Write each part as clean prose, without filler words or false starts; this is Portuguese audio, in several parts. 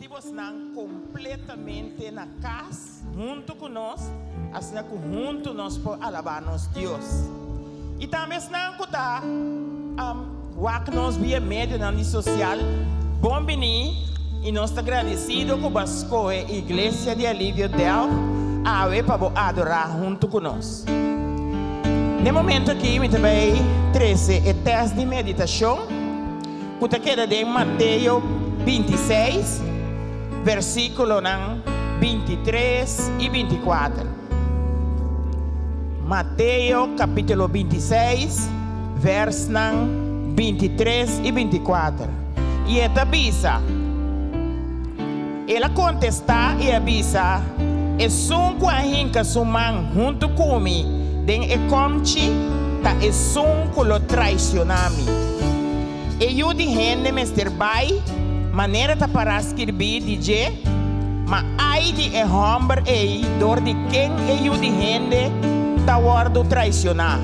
nós estamos completamente na casa, junto conosco, assim que junto nós podemos alabar nosso Deus. E também estamos que nós via média na rede social, bom venir, e nós estamos agradecidos com a Igreja de Alívio Del, para adorar junto conosco. No momento aqui, eu também trouxe o teste de meditação, que queda de Mateus 26, versículo 23 e 24. Mateus capítulo 26, versos 23 e 24. E esta avisa, ela contesta e avisa, e sunco a hinca suman junto comigo, den e comci, ta e sunco lo traicionami. E eu de rende mester bai, maneira ta para escrever DJ, ma ai de e hombre ei, dor de quem e eu de rende ta guardo traicionar.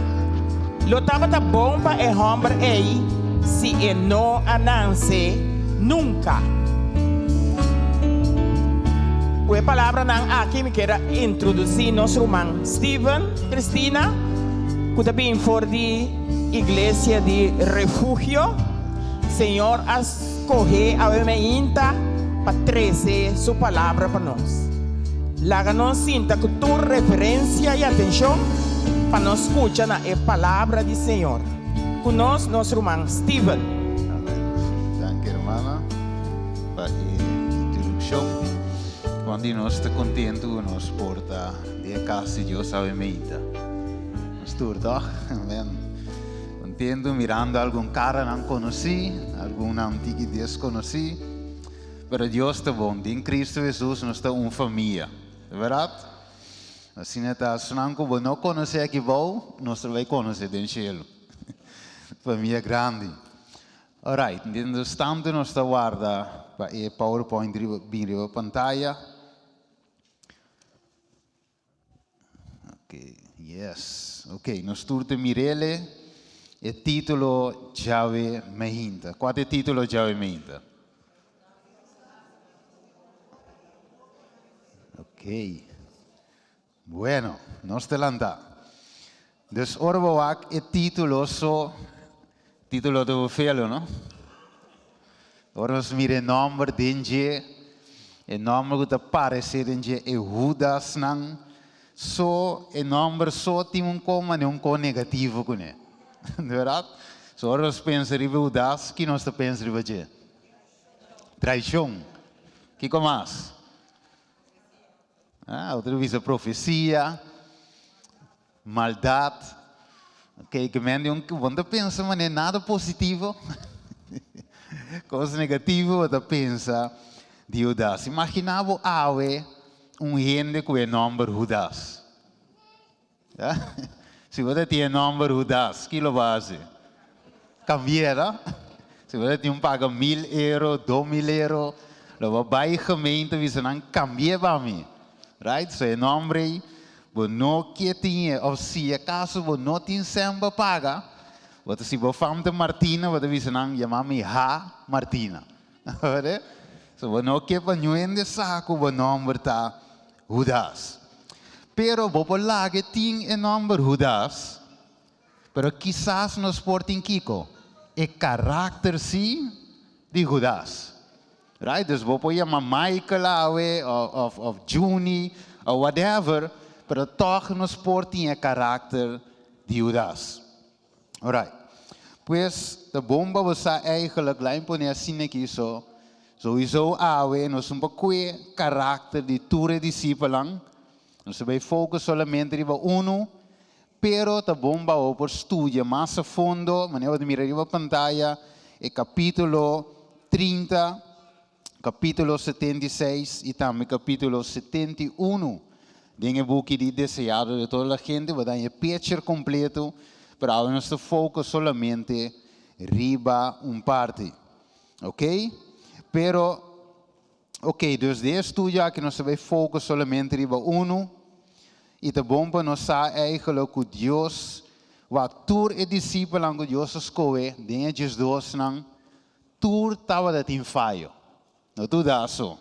Lo tava ta bom pa e hombre ei, se e não anance nunca. A palavra não aqui me quer introduzir nosso irmão Steven, Cristina, que também for de igreja de refúgio. Senhor, escolhe a meinta para trazer sua palavra para nós. Laga-nos sinta que tu referência e atenção para nós escutar a palavra do Senhor. Conosco, nosso irmão Steven. Dank, irmã, para a introdução. Quando nós estamos contentos, nós porta de casa de Deus a meinta. Nós turda, amém. Contento mirando algum cara não conheci, algum antigo desconheci, mas Deus está bom. Em Cristo Jesus nós estamos uma família, é verdade? Assim é, se não conhecer aqui bom, nós vamos conhecer no céu. Família grande. Alright, nesse instante nós estamos guardando para o PowerPoint vir a pantalla. Ok, yes. Ok, nós turte mirele. O título Jave Mehinta. Qual é o título Jave Mehinta? Ok. Bueno, nós te landa. Dus orboak o título título do felo, não? Ora mire nome denje, o nome que aparece denje é Judas não. So o nome só tem como não com negativo com ele. Verdade? Se nós pensamos em Judas, que nós pensamos em quê? Traição. Que mais? Outra vez a profecia, maldade. Ok, que quando pensa, mas não é nada positivo. Coisa negativa, você pensa de Judas. Imaginava gente com o nome Judas. Se você tem o nome Judas, que lo vai fazer? Cambiar, se você tem paga €1.000, €2.000, lo vai para a gemeente, você não cambia para mim. Right? So, o nome, você não quer ter, ou se acaso você não tem sempre paga, você se você fama Martina, você não chama-me Martina. So, você não quer para nenhum de saco, o nome está Judas. Pero vou lá que tem o nome Judas, pero quizás nos portem Kiko, o caráter sim de Judas. Right? Dus vou chamar Michael ou Juni ou whatever, pero toch nos portem o caráter de Judas. Alright. Pues de bomba você eigenlijk lá impõe assim aqui sowieso nós um pouco caráter de ture discípulos. Nós vamos focar solamente em um, pero tá bom para por estudo mais a fundo, maneira de mirar a pantalla, é capítulo 30, capítulo 76 e também capítulo 71. Tem o book de desejado de toda a gente, vai dar um picture completo, para nós focar solamente riba parte. Ok? Pero ok, dus de estudio que nós vamos focar solamente em um, e tá bom para nós eigenlijk que Deus, o ator e discípulo que Deus escolhe, dentro dos dois não, tur estava de falho, não tu dá só,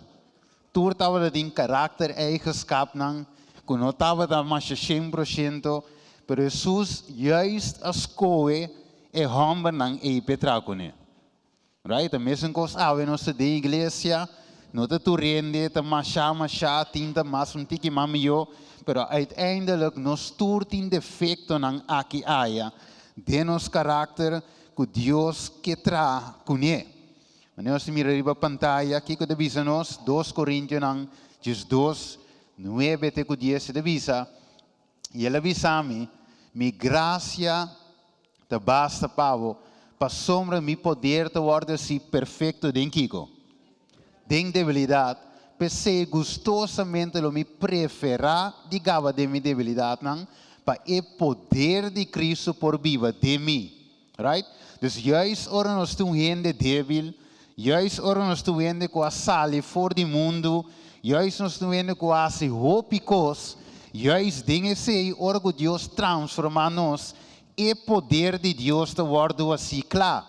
Tour estava de caráter eigenschap nang, kuno estava da mais 100%, pero Jesus juist as koe e homem nang e petracone. Right? A mesma coisa ave nossa de igreja, não te tu rende, te machá, tinta, mas tiki mamio, pero uiteindelijk nos toert defecto nang aki aya, de nos karakter que Deus que tra kunye. Wanneer ons mira riba pantalla, aqui que devisa nos 2 Coríntios nang just 2, 9 te ku 10 devisa, e ela avisa mi gracia te basta pavo, para sombra mi poder te worden si perfecto den kiko. Den debilidade, pensei gostosamente lo mi prefera digava de mi debilidade nang, para o poder de Cristo por viva de mim. Right? Dus juist ora nós tu gente débil, juist ora nós tu gente com a sali for do mundo, juist nós tu gente com a se hopicos, juist dingen sei ora que Deus transforma nós, e poder de Deus te worden assim claro.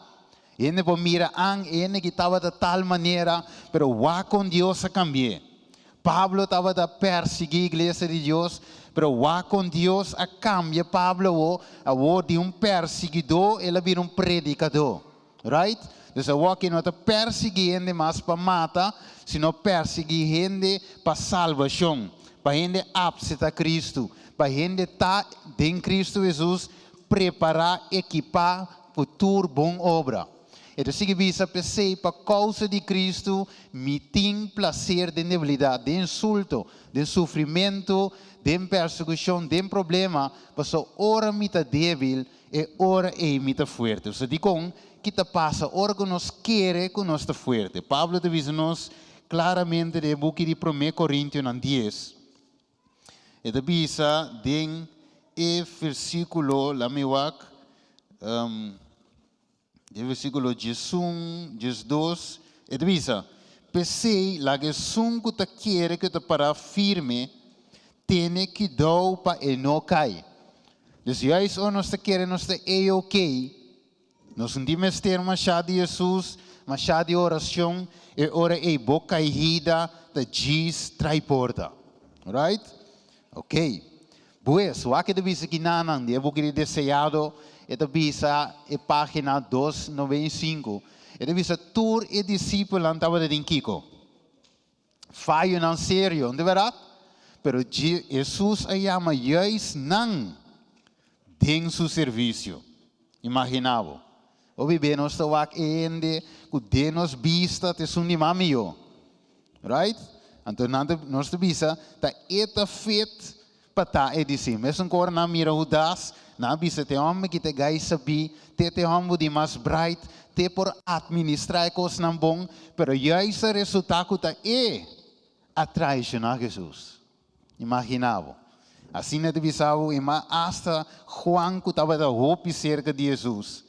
Ene po mira ang ene que estava de tal maneira, pero wa com Deus a cambiar. Pablo estava da perseguir a igreja de Deus, pero wa com Deus a cambia. Pablo o de perseguidor, ele vira predicador. Right? Dus a que não está perseguindo mais para matar, sino perseguindo para salvação, para gente apta a Cristo, para gente estar em Cristo Jesus, preparar, equipar, futuro bom obra. Então, se visa pensei para causa de Cristo, me tem prazer de debilidade, de insulto, de sofrimento, de perseguição, de problema, mas ora me está débil e ora me está forte. Ou seja, digo que te passa, ora que nos quer que nós está forte. Pablo te diz nos claramente no book de 1 Coríntios 10. E te diz em versículo, lá me wak, de versículo 2, e diz, pensei, la que sunco te quer que te para firme, tem que dar para e não cai. Dus juist nós te querem, nós te ok, nós não temos ter machado de Jesus, machado de oração, e ora boca caída, te diz, trai porta. Right? Ok. Pues, o que diz aqui nanang, de boca de desejado, ito bisa página 295. Ito bisa tour e discípulo ang tawag din kiko. Fallo ng serio, di ba? Pero Jesus ay ama juist nang din su servicio. Imaginavo. O vivemos to wak ende ku denos vista te sundi mamiyo. Right? Anto nós te bisa ta eta fit pata e disi. Mesmo kor na mira hudas, na bisa te homem que te gai sabi, te homem de mais bright, te por administrar coisas não bom, pero juist o resultado ta atraicionar Jesus. Imaginavo. Assim não te bisavo, mas hasta Juan que estava da hope cerca de Jesus,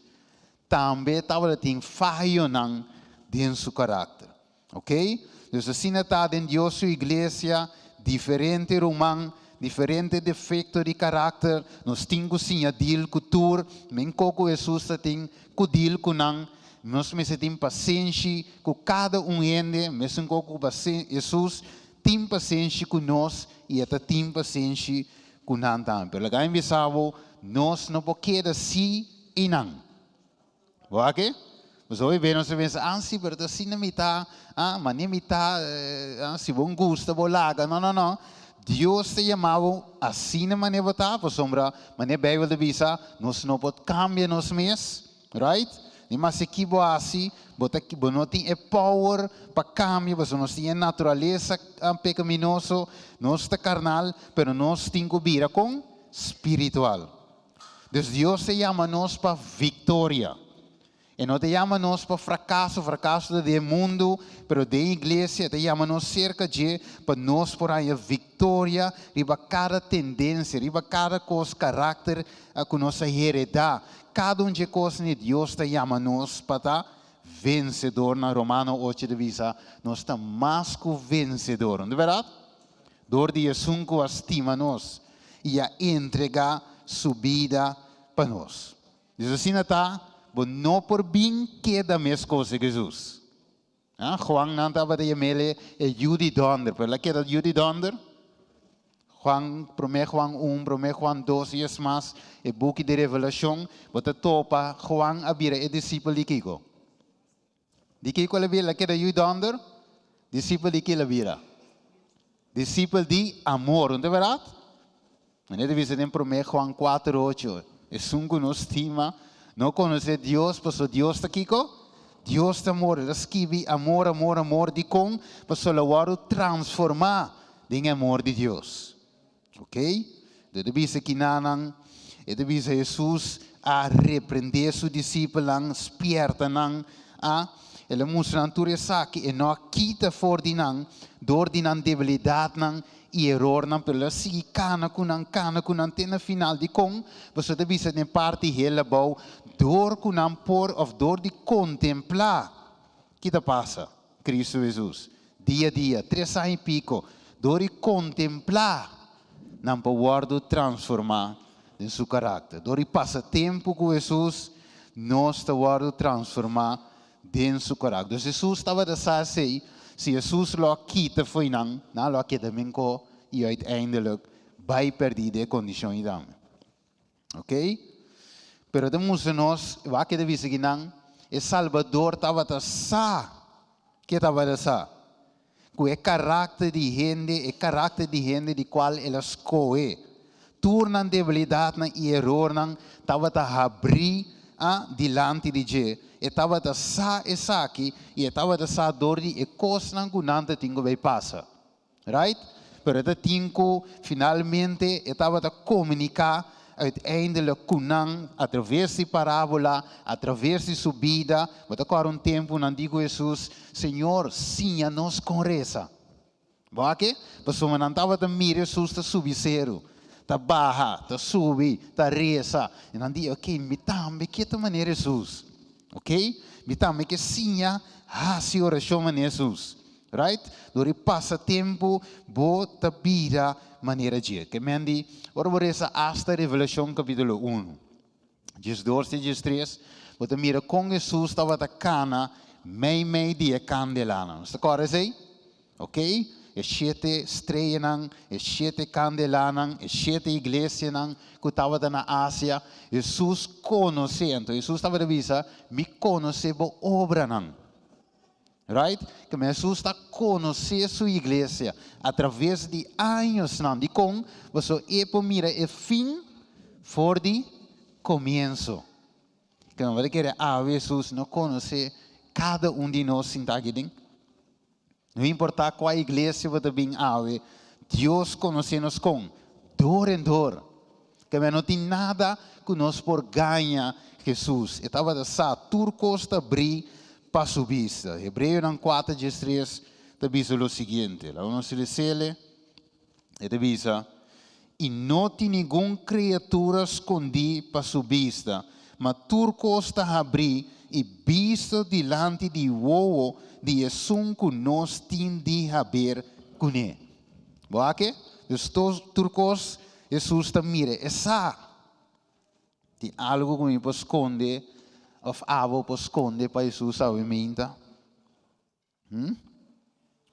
também estava tem falho nang dentro seu caráter. Ok? Dus assim está dentro de sua igreja, diferente romano, diferente defeito de caráter, nós temos sim a deal com tur, men coco Jesus tem com deal com nang, nós me temos paciência com cada ende, mesmo coco Jesus tem paciência com nós e até tem paciência com nang também. Pelo que eu nós não podemos assim e nang. Ok? Mas hoje bem nós pensamos, sim, mas assim não me está, mas nem me está, se bom gosto, bolaga, não. Deus te chamava assim na maneira botar, por sombra, maneira Bíblia de visa, nós não podemos cambiar nos mês, right? Mas se que boa assim, bota que não tem power para cambiar, mas nós temos natureza pecaminoso, nós está carnal, pero nós temos que vir com espiritual. Então Deus te chama nós para vitória. E não te chama nós para fracasso do mundo, pero de igreja, te chama nós cerca de, para nós por aí a vitória, riba cada tendência, riba cada coisa, caráter, que nós heredar. Cada de coisa de Deus te chama nós para vencedor. Na Romano 8 de visa, nós estamos mais que vencedor, não é verdade? Dor de Jesus que estima nós e a entregar sua vida para nós. Diz assim, está. Não por bem queda mais coisa Jesus. Juan nanta de Yemele e Judy Donder. Pero la que era Judy Donder? Juan 1, 1 2 e mais, e book de Revelação, bota topa, Juan abira e discípulo de Kiko. De Kiko la vira, la que era Judy Donder? Discípulo de Kiko la vira. Discípulo de amor, não é verdade? E ele diz em 1 Juan 4, 8, é um que nos estima, não conhece Deus, mas Deus está Kiko? Deus está amor, ele escreve amor, amor, amor, de com, mas o transformar em amor de Deus. Ok? Ele diz que nanang, ele diz Jesus a repreender seu discípulo, esperta nang, ele mostra natureza que não quita for de nang, dor de nang debilidade nang, e error nang, pelo assim cana kunang tena final de com, você deve ser em parte hele bau, dor kunang por of dor de contemplar, que te passa, Cristo Jesus, dia a dia, 3 anos e pico, dor de contemplar, não pode transformar em seu caráter. Dori passa tempo com Jesus, nós estamos transformar em seu caráter. Jesus estava a dizer, se Jesus lo quita foi não lo quita menco e uiteindelijk vai perder a condição de dame. Ok? Pero temos nós, vai que deve seguir não, o Salvador estava a dizer, que estava a dizer? Com o caráter de gente de qual ele escolhe. Tornam debilidade e erro estava a abrir diante de Deus. Estava a sa e aqui e estava a sa dor de coisas que não tinha que passar. Right? Pero ele tinha finalmente estava a comunicar uiteindelijk kunang através de parábola, através de subida, mas agora tempo não digo Jesus, Senhor, sinha-nos com reza. Porque pessoa não estava a mirar Jesus está subicero, está barra, está subi, está reza, e não digo, ok, me tambe que esta maneira Jesus, ok, me tambe que sinha, se oração maneira Jesus, right? Dori passa tempo, bota bira maneira de que mendi, ora essa hasta Revelação capítulo 1, diz 2 e diz 3, bota mira com Jesus estava a cana, meio dia candelana, está correto aí? Ok? E 7 estrelas, e 7 candelanas, e 7 igrejas que estavam na Ásia, Jesus conhecendo, Jesus estava a dizer, me conhece por obra não. Right? Que Jesus está conhecendo sua igreja através de anos, não? De com você mira o fim for de começo. Que não vai querer Jesus não conhece cada de nós sentado. Não importa qual igreja você vem Deus conhece-nos com dor em dor. Que não tem nada que nós por ganhar Jesus. Estava a dizer, turcos está abrir para su vista. Hebreo 4, 3, te dice lo siguiente. La uno se le cele, y te dice, y no tiene ninguna criatura escondida para su vista, mas turco está abrir y visto delante de uovo de Jesús que nos tiene de haber con él. ¿Va que? Los turcos, Jesús está mire, esa, tiene algo que me puede esconder, of avo esconde para Jesus obviamente.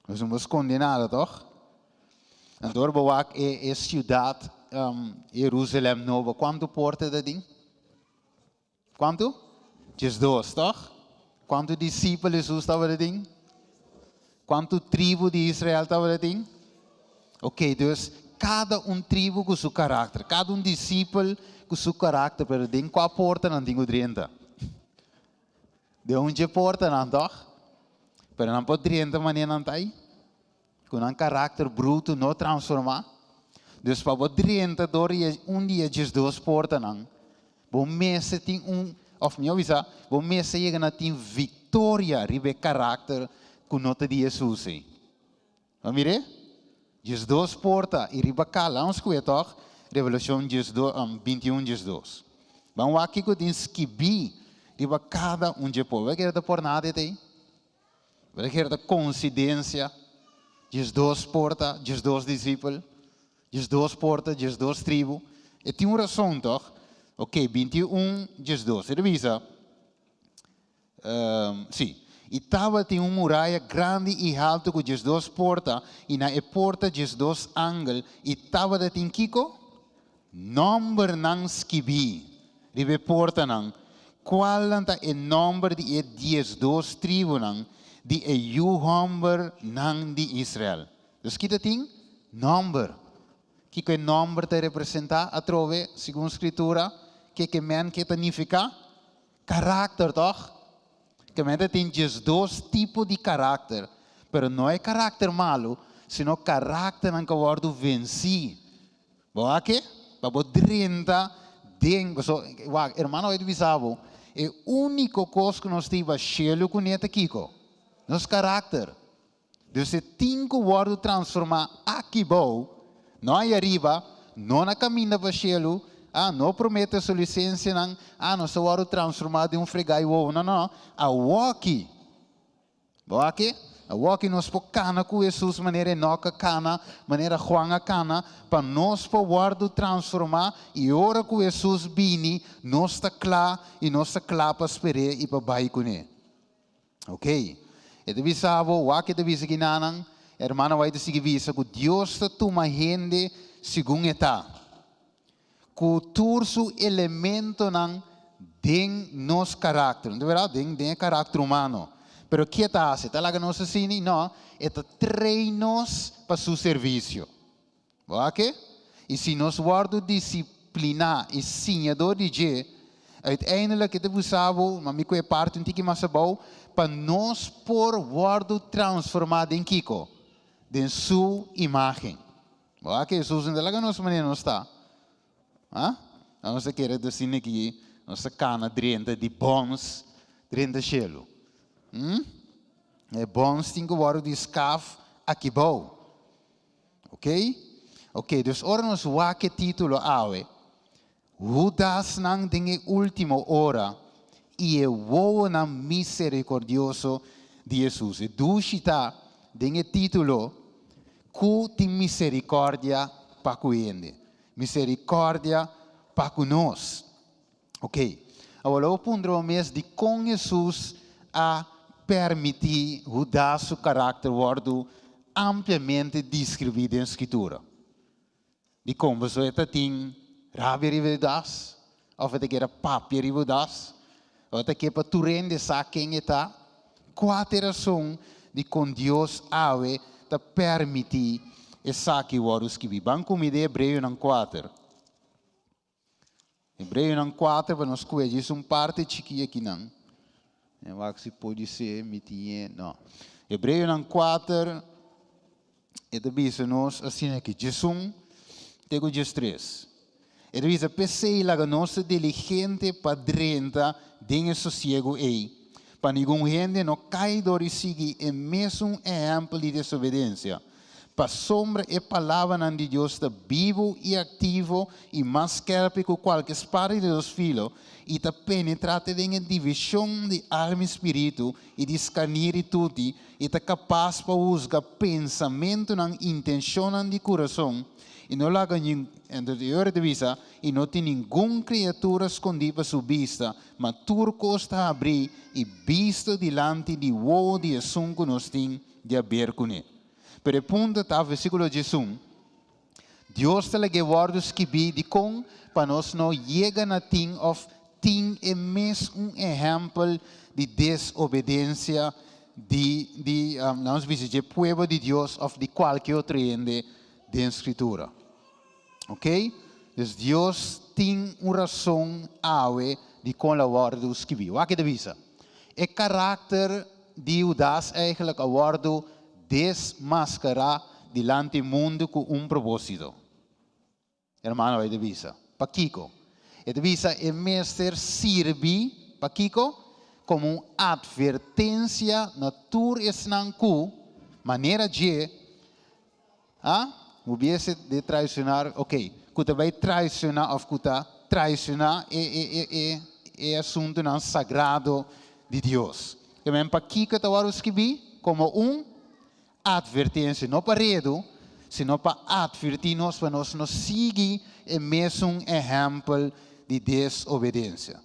Nós não esconde nada, toch? Então, Boak é cidade, Jerusalém nova. Quanto porta da ding? Quanto? Jesus, toch? Quanto discípulos Jesus estava da ding? Quanto tribo de Israel estava da ding? Ok, dus cada tribo com seu caráter, cada discípulo com seu caráter, pero ding qual porta não tem o 30. De onde porta não toch? Pero não pode 30 maneira não tá aí. Com caráter bruto não transformar. Dus para poder 30 dia Jesus porta não. Bom mês tem of meu visa, bom mês chega na tem vitória ribe caráter com nota de Jesus. Vamos ver? Jesus porta e riba cala uns que toch? Revelação 21 Jesus. Vamos aqui com tem skibi riba cada de povo. Vai querer por nada aí? Vai querer coincidência? Jesus porta, Jesus discípulo, Jesus porta, Jesus tribo. E tem uma razão, toch? Ok, 21, Jesus. Revisa. Sim. E estava tem muralha grande e alta com as duas portas, e na porta as dois ângulos, e estava tem Kiko, número não esquibi, ribe porta não, qual é o número de 12 tribos não, de number não de Israel. Dus kita tem número. Que número te representa a trove, segundo a escritura, que men que significa caráter, toch? Que men tem 12 tipos de caráter, pero não é caráter malo, sino caráter que wordt venci. Boa que? Para 30 den, so, hermano, eu visavo, é o único coisa que nós temos cheio com neta Kiko. Nosso caráter. Dus se 5 worden transformar aqui bom, não aí arriba, não na caminho para cheio, não promete a sua licença, não se vai transformar de fregai, não, a walkie. Boa aqui? A walkie nós por cana com Jesus, maneira noca cana, maneira Juan cana, para nós poder transformar e ora com Jesus bini, nós está claro e nós está claro para esperar e para baixo com ele. Ok? E deve saber, o que deve seguir nanang, hermano vai seguir visa que Deus está toma gente segundo está. Culturso elemento nang den nos caráter, de verdade, den caráter humano. Pero que está se tá lá que nós assim, não, é treinos para seu serviço. Ok? E se nós guardo disciplina e sinhador de je, uiteindelijk het we saben, maar ik parte um tiki masabau, para nós por guardo transformado em Kiko, de sua imagem. Ok? Jesus não é nossa maneira não está. Nós queremos dizer aqui, nossa cana drenta de bons, drenta gelo. É bons tem que guardo de escaf aqui bom. Ok? Ok, dus ora nos waque título awe. Judas nang dinge última hora e é o na misericordioso de Jesus. E dushita dinge título cu tem misericórdia para cuende. Misericórdia para conosco. Ok. Agora eu pondrei o mês de com Jesus a permitir Judas seu caráter wordo ampliamente descrito em escritura. De como você tem Rabbi rivedas, of het era papi rivedas, of het para tu rende sa quem está, quatro razões de com Deus ave te permitir essa que warus que vivam como de Hebreu não 4. Hebreu não 4 para nós conhecer parte chiquinha aqui não. Eu acho que pode ser mitinha, não. Hebreu não 4 é de bisa nós assim aqui Jesus tego 3. Ele diz, pensei lá que nós diligente para drenta dengue sossego aí, para nenhum gente não cai do seguir é mesmo exemplo de desobediência. Para sombra e palavra de Deus está vivo e ativo e mais querpe que qualquer parte dos filhos e está penetrado em divisão de alma e espírito e de escanear tudo e está capaz para usar pensamento e intenção de coração. E não laga anterior de vista e não tem nenhuma criatura escondida a sua vista, mas turco está a abrir e visto diante de o de Jesus que nós temos de haver com ele. Pero o ponto está no versículo 18. Deus está lhe guardos que vi de com para nós não chegar na ting of ting é mesmo exemplo de desobediência não se diz de povo de Deus ou de qualquer outro ende de escritura. Ok? Dus Deus tem uma razão ave de com a guarda dos que viu. Aqui de visa. O caráter de Judas eigenlijk a guarda desmascarar delante do mundo com propósito. Hermano, é de visa. Para Kiko. É de visa é mestre serve para Kiko como advertência na tur esnanku maneira de hubiese de traicionar, ok, que vai traicionar ou que traicionar é assunto não sagrado de Deus. Também para que os que vi como advertência, não para redo, sino para advertir-nos para nós não seguir o mesmo exemplo de desobediência.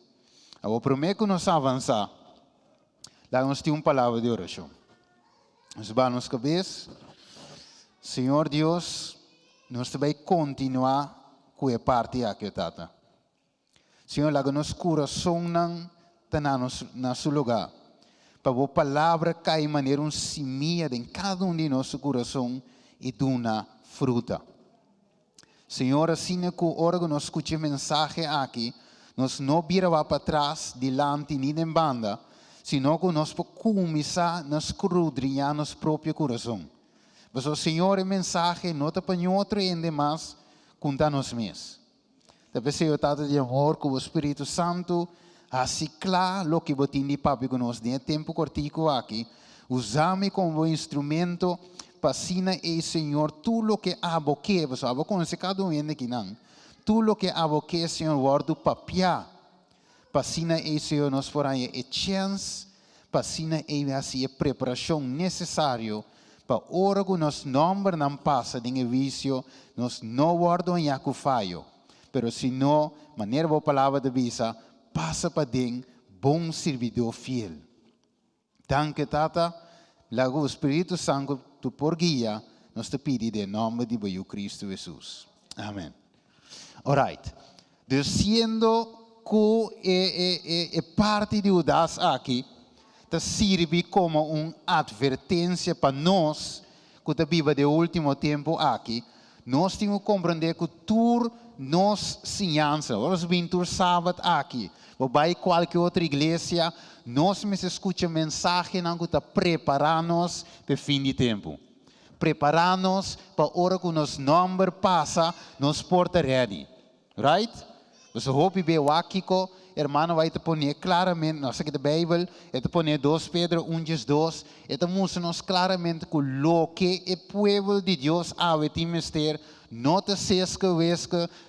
Eu prometo que nós avançar. Dá-nos uma palavra de oração. Nos vamos cabeça. Senhor Deus, nós também continuar com a parte aqui, Tata. Senhor, laga-nos coração na seu lugar. Para a palavra cair de maneira semeia em cada de nosso coração e duna fruta. Senhor, assim que ora nós escutamos mensagem aqui, nós não viramos para trás, delante, nem em banda, senão que nós podemos começar a escudriñar nosso próprio coração. Mas o Senhor, a mensagem não está para outro ainda mais, conta-nos mesmo. Deve ser o tato de amor com o Espírito Santo, assim claro o que você tem de papi conosco, de tempo cortico aqui, usame como instrumento para ensinar ao Senhor tudo o que aboque, você aboque cada um aqui não, tudo o que aboque, Senhor, guarda papia, para ensinar ao Senhor nos por aí a chance, para ensinar assim a preparação necessária para hora que nos nome não passa de vício, nós não guardamos em falho. Pero se não, maneira boa palavra de visa, passa para dentro, bom servidor fiel. Danke, Tata, lago o Espírito Santo, tu por guia, nós te pedimos em nome de Cristo Jesus. Amém. Alright. Dizendo que parte de Judas aqui, te serve como uma advertência para nós, que te vive de último tempo aqui, nós temos que compreender que tudo nos ensinança, nós vimos sábado aqui, ou vai qualquer outra igreja, nós me escuta mensagem que está preparando-nos para o fim de tempo. Preparando-nos para a hora que o nosso nome passa, nos porta ready. Right? Você hope ver aqui que irmão vai te pôr claramente, nós aqui da Bíblia, te pôr 2 Pedro 1:2, te mostra-nos claramente que o que o povo de Deus há de mister, não te sesca,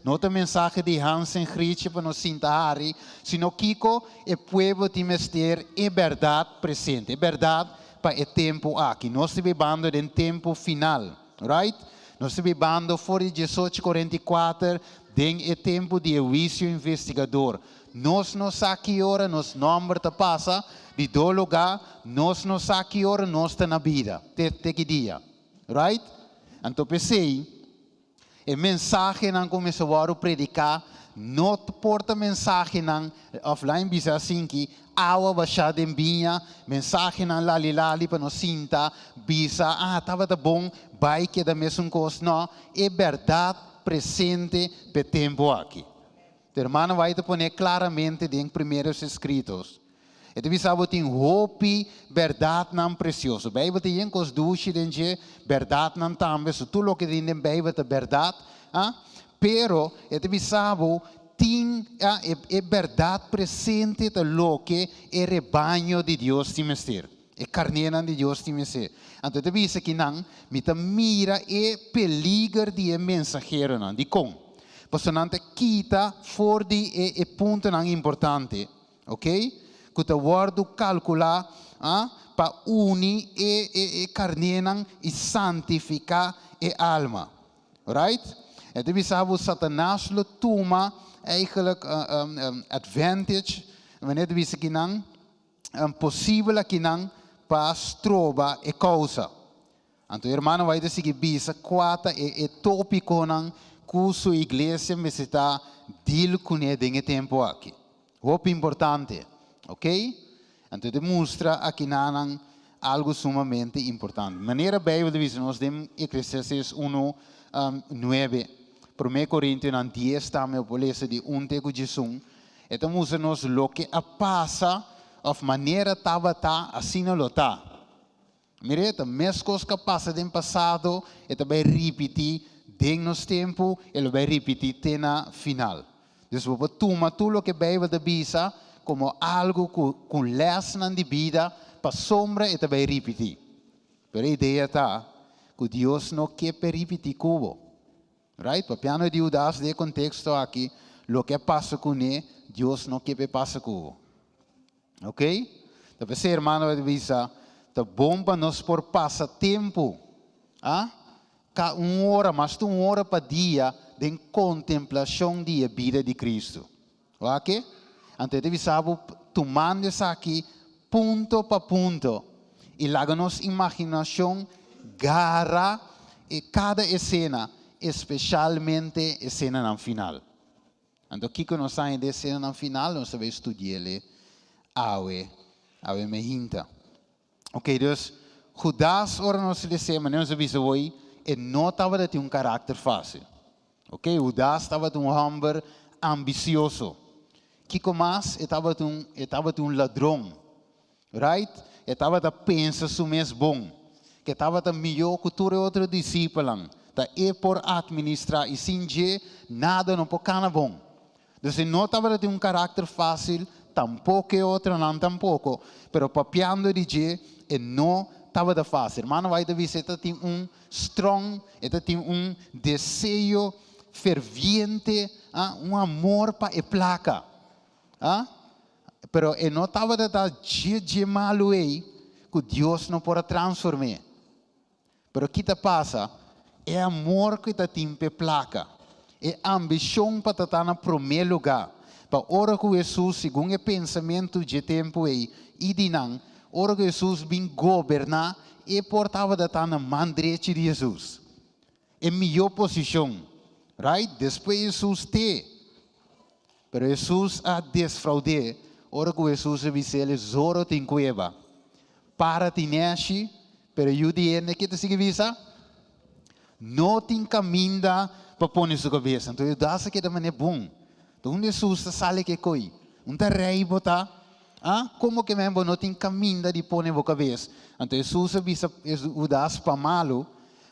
não te mensagem de Hansen, Christian, para nos sentar, sino que o povo de mister é verdade presente, é verdade para o tempo aqui. Nós estamos vivendo em tempo final, right? Nós estamos vivendo fora de 1844, em tempo de juízo investigador. Nós não sabemos que hora nosso nome te passa, de do lugar, nós não sabemos que hora nós estamos na vida, até que dia, right? Então pensei, a mensagem não começou a predicar, não porta mensagem não, offline bisa assim que, awa baixada em binha, mensagem não lali para nos sinta, bisa, estava bom, vai que é da mesma coisa, não, é verdade presente para o tempo aqui. O irmão vai te pôr claramente em primeiros escritos. E tu sabe que tem hope, verdade não precioso. A Bíblia tem coisas duas, verdade não também. Tudo o que tem na Bíblia é verdade. Pero, tu sabe, tem é verdade presente de lo que é rebanho de Deus tem ser. É carneira de Deus tem ser. Então, tu vê que não, me mira é peligro de mensageiro não, de com. Você não te quita fora de ponto não importante, ok? Que tu guarda calcular para unir carneira e santificar a alma, right? E tu sabe Satanás lo toma eigenlijk advantage, wanneer tu vê que não possível que não para trobar a causa. Então, irmão, vai dizer que bisa quatro tópico não que sua igreja me está deal com ele em tempo aqui. Muito importante, ok? Então, demonstra aqui não algo sumamente importante. Maneira Bíblia diz nós dem Eclesiastes 1:9, 1 Coríntios 10 também o leça de tego Jesus. Então, mostra-nos o que passa of maneira estava assim não está. Mire, a mesma coisa que passa no passado, vai repetir em nosso tempo, ele vai repetir na final. Então, vou tomar tudo o que a Bíblia diz como algo com lesson de vida, para sombra, ele vai repetir. Mas a ideia está que Deus não quer repetir como. Right? Para piano de Judas, de contexto aqui, o que passa com ele, Deus não quer passar como. Ok? Então, você, irmão, vai dizer, tá bom para nós por passatempo. Uma hora para dia de contemplação da vida de Cristo. Ok? Então, deve saber, tomando isso aqui, punto para punto. E láganos imaginação, garra e cada escena, especialmente a cena no final. Então, aqui que nós saímos da cena no final, nós vamos estudar a mehinta. Ok, dus, Judas, ora nós lhe dissemos, nós avisamos hoje, e não estava de um caráter fácil. Ok, Judas estava de um homem ambicioso. Kiko mais, estava de um ladrão. Right? Estava de pensar se mesmo bom. Que estava de melhor que todo outro discípulo. Da por administrar e sem je, nada não pode ser bom. Então, não estava de um caráter fácil, tampouco é outro, não tampouco. Pero papiando de je, e não estava de fácil. Mano, vai ver se tem um strong, tem um desejo ferviente, um amor para a placa. Pero não estava de dar je malo aí, que Deus não pode transformar. Pero o que te passa? É amor que te tem para placa. É ambição para estar no primeiro lugar. Para hora que Jesus, segundo o pensamento de tempo aí, e dinang, hora que Jesus vem governar, e portava de estar na mão direita de Jesus. É melhor posição. Right? Depois Jesus tem. Pero Jesus a desfraudar. Hora que Jesus disse, ele zoro tem cueva. Para te nasce, pero eu digo que te sigue visa. Não tem caminho para pôr na sua cabeça. Então, eu dá que da maneira bom. Então, Jesus sale que coi. Rei botar. Como que mesmo não tem caminho de pôr na sua cabeça? Então, Jesus avisa o das para malo.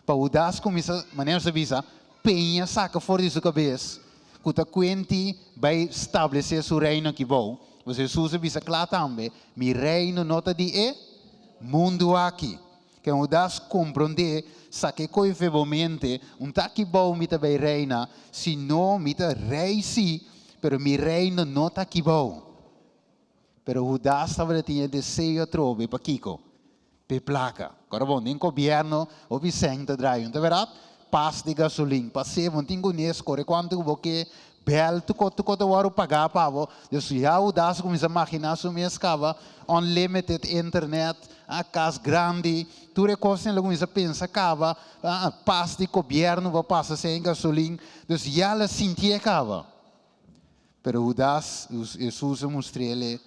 Para o das começa, maneira de avisa, penha saca fora de sua cabeça. Que está quente vai estabelecer seu reino aqui bom. Mas Jesus avisa claro também, meu reino não está de mundo aqui. Que o das compreender, sabe que efetivamente tá aqui bom me também reina, se não me tá rei sim, pero mi reino não tá aqui bom. Pero o das estava tinha desejo trobe para Kiko, pe placa. Agora bom, nem governo o Vicente drive, tá verdade? Pas de gasolina, passei um tingo nes, corre quanto porque bel tu waro pagar pavo. Dus ja o das começa a imaginar so me escava unlimited internet, a casa grande, tu recosta logo começa a pensar cava, pas de governo vai passar sem gasolina. Dus já la sentia cava. Pero o das Jesus mostrou-lhe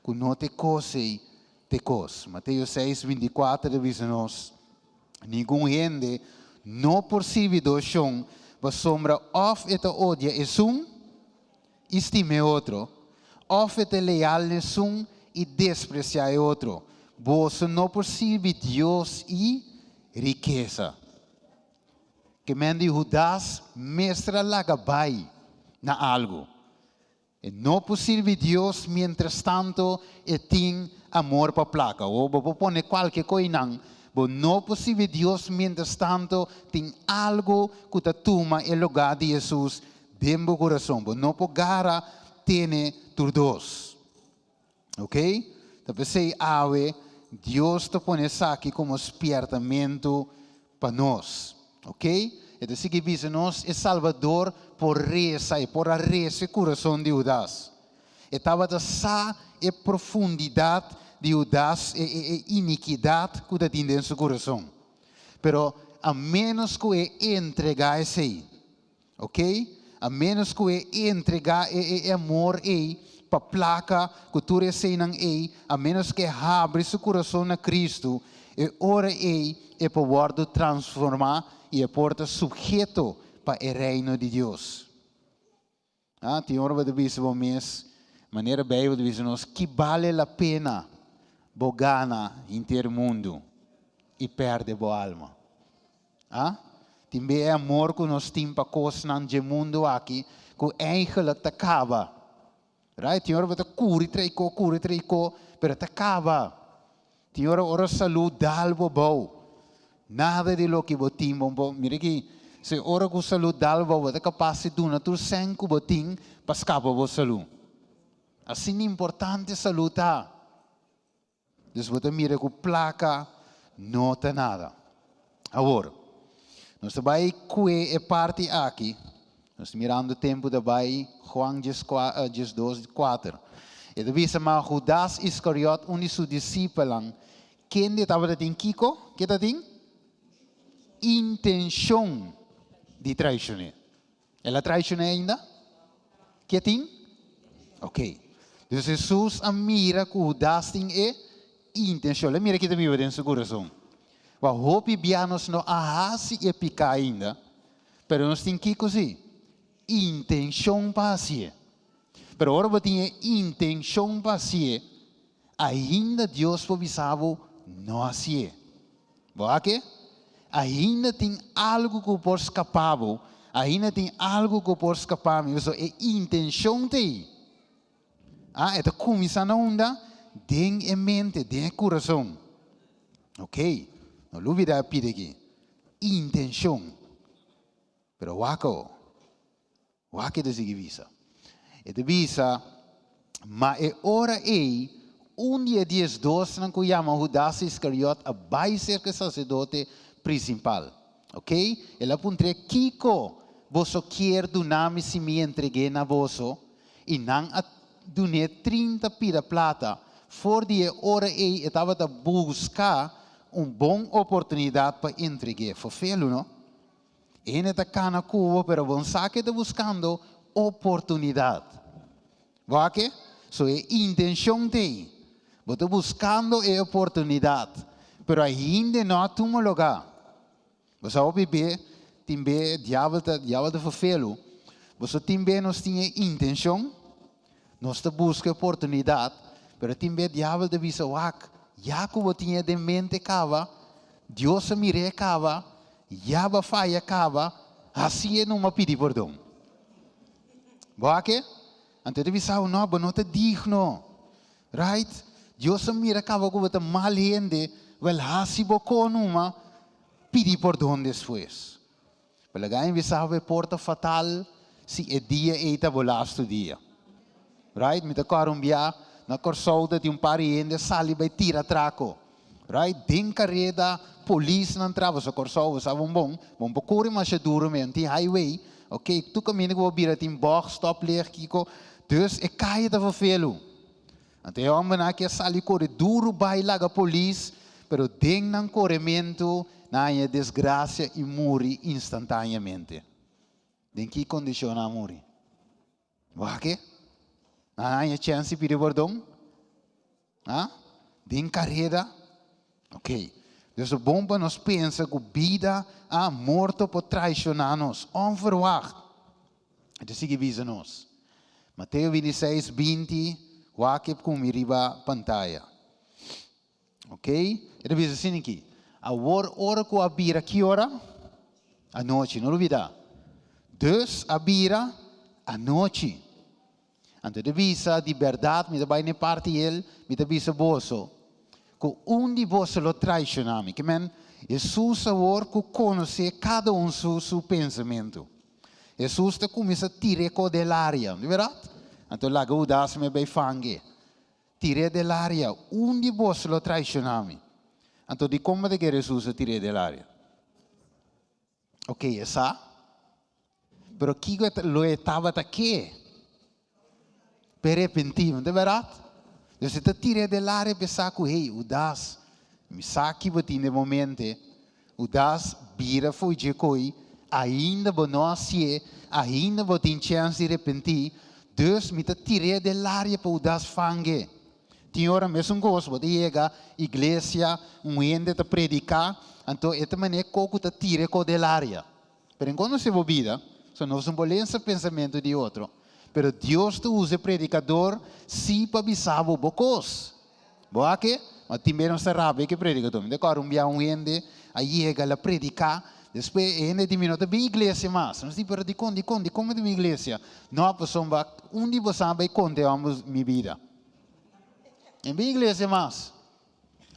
que não te cose, te cos. Mateus 6:24 diz-nos, nenhum gente não percebe do chão, mas sombra of eta odia é estime outro, of eta leal é e despreciar é outro. Você não percebe Deus e riqueza. Que mende Judas mestra lagabai na algo. E não percebe Deus, mientras tanto, e tem amor para placa. Ou vou pôr qualquer coisa não. Mas não percebe Deus, mientras tanto, tem algo que te toma o lugar de Jesus dentro do coração. Mas não pode gara ter todos. Ok? Então, pensei, Deus te põe isso aqui como espertamento para nós. Ok? Então, se que diz nós, é Salvador por reza e por a reza o coração de Judas. Estava a sa e profundidade de Judas e iniquidade que está dentro do seu coração. Pero a menos que entregar esse aí, ok? A menos que entregar e amor aí para placa que tu recebes aí, a menos que abre seu coração na Cristo, e ora aí é para poder transformar e é porta sujeito para o reino de Deus. Tem hora para dizer para mês, maneira bem para dizer-nos que vale a pena bogana inteiro mundo e perde a alma. Também é amor que nós temos para coisas no mundo aqui, que eigenlijk te acaba. Right? Tem hora para cure treco, pero te acaba. Tem hora saúde dalbo bom. Nada de lo que botim bom. Mira aqui, se hora que saúde dalbo, você é capaz de donar tu sangue que botim para escapar da saúde. Assim é importante saúde. Então, você mira que placa não tem nada. Agora, nós vamos ver a parte aqui. Nós mirando o tempo da Juan 12:4. E debisa ma Judas Iscariot, um de seus discípulos, quem estava tem Kiko? Que tem? Intenção de traicionar. Ela traicionou ainda? Que tem? Ok. Então Jesus mira que Judas tem intenção. Mira que também vai em seu coração. O hopi bianos não ahasi e pica ainda. Pero nós tem que assim. Intenção para si. Pero agora você tem intenção para si. Ainda Deus foi avisado não assim. Boa que? Ainda tem algo que pode escapar. Ainda tem algo que pode escapar. Isso é intenção de. É começar na onda. Den em mente, den coração. Ok? Não duvida pedir aqui. Intenção. Pero wako de seguir visa. E de visa, mas é hora dia 10 não que chama Judas Iscariot a vai ser que sacerdote principal. Ok? Ele apontou Kiko, você quer donar-me se me entreguei na vosso e não donar 30 pira plata. For die hora estava a buscar boa oportunidade para entregar. Foi feio, não? Ele está cana cuba, pero vão saque de buscando oportunidade. Vai que? So é intenção de. Você buscando a oportunidade, pero ainda não toma lugar. Você vai ver, tem diabo de feio. Você também não tem intenção, nós busca oportunidade. Pero timbe diabo de visa wak, Jacob tinha de mente cava, Deus me recava, Yaba faia cava, assim é numa pedir perdão. Boa que? Então de visa não te digno, right? Deus me recava como te mal gente, well assim bocou numa pedir perdão depois. Pela ganha visa porta fatal, se é dia eita bolasto dia, right? Me te carumbia na corsolda de pariente sali vai tira traco, right? Den carreda polícia não entrava so corsolda sabe bom procure mas é duro mesmo tem highway, ok? Tu caminha com o bira tem box stop leer kiko, dus é caia da velo. Até o homem aqui sali corre duro vai lá a polícia, pero den não corrimento na desgraça e morre instantaneamente. Den que condiciona a morrer? Vai que? Há chance de pedir perdão? Den carreira? Ok. Dus o bom para nós pensar que a vida é morto por traicionar-nos. Onverwacht. Então, siga visa nós. Mateus 26, 20. Wakip com miriba pantalla. Ok? Então, visa assim aqui. A hora que a bira, que hora? A noite, não olvida. Dus, a bira, a noite. Então, de visa de verdade, me vai na parte ele, me visa boso. Que de vós lo traicionami. Que men, Jesus sabor que conhece cada seu pensamento. Jesus te começa a tirar dell'aria, de verdade? Então, lá que das me vai fangue. Tirar dell'aria. De vós lo traicionami. Então, de como de que Jesus tira dell'aria? Ok, essa. Pero que lo estava aqui? Per repentino, de verdade? Dus se te tira dell'aria pensar que, hey, o das, me saque no momento, o das vira foi de coi, ainda vou não se, ainda vou ter chance de repentir, dus me te tira dell'aria para o das fangue. Tem hora mesmo gosto, vou chegar igreja, ende te predicar, então esta maneira coco te tira dell'aria. Pero enquanto se vida, só não são bolência pensamento de outro. Pero Deus te usa predicador si para avisar o bocos. Boa que? Mas também não se rabe que predicador. De cor gente aí chega a predicar, depois ainda de minuto bem igreja mas. Não sei para de como de minha igreja. Não a pessoa vai onde você vai contar minha vida. Em bem igreja mas.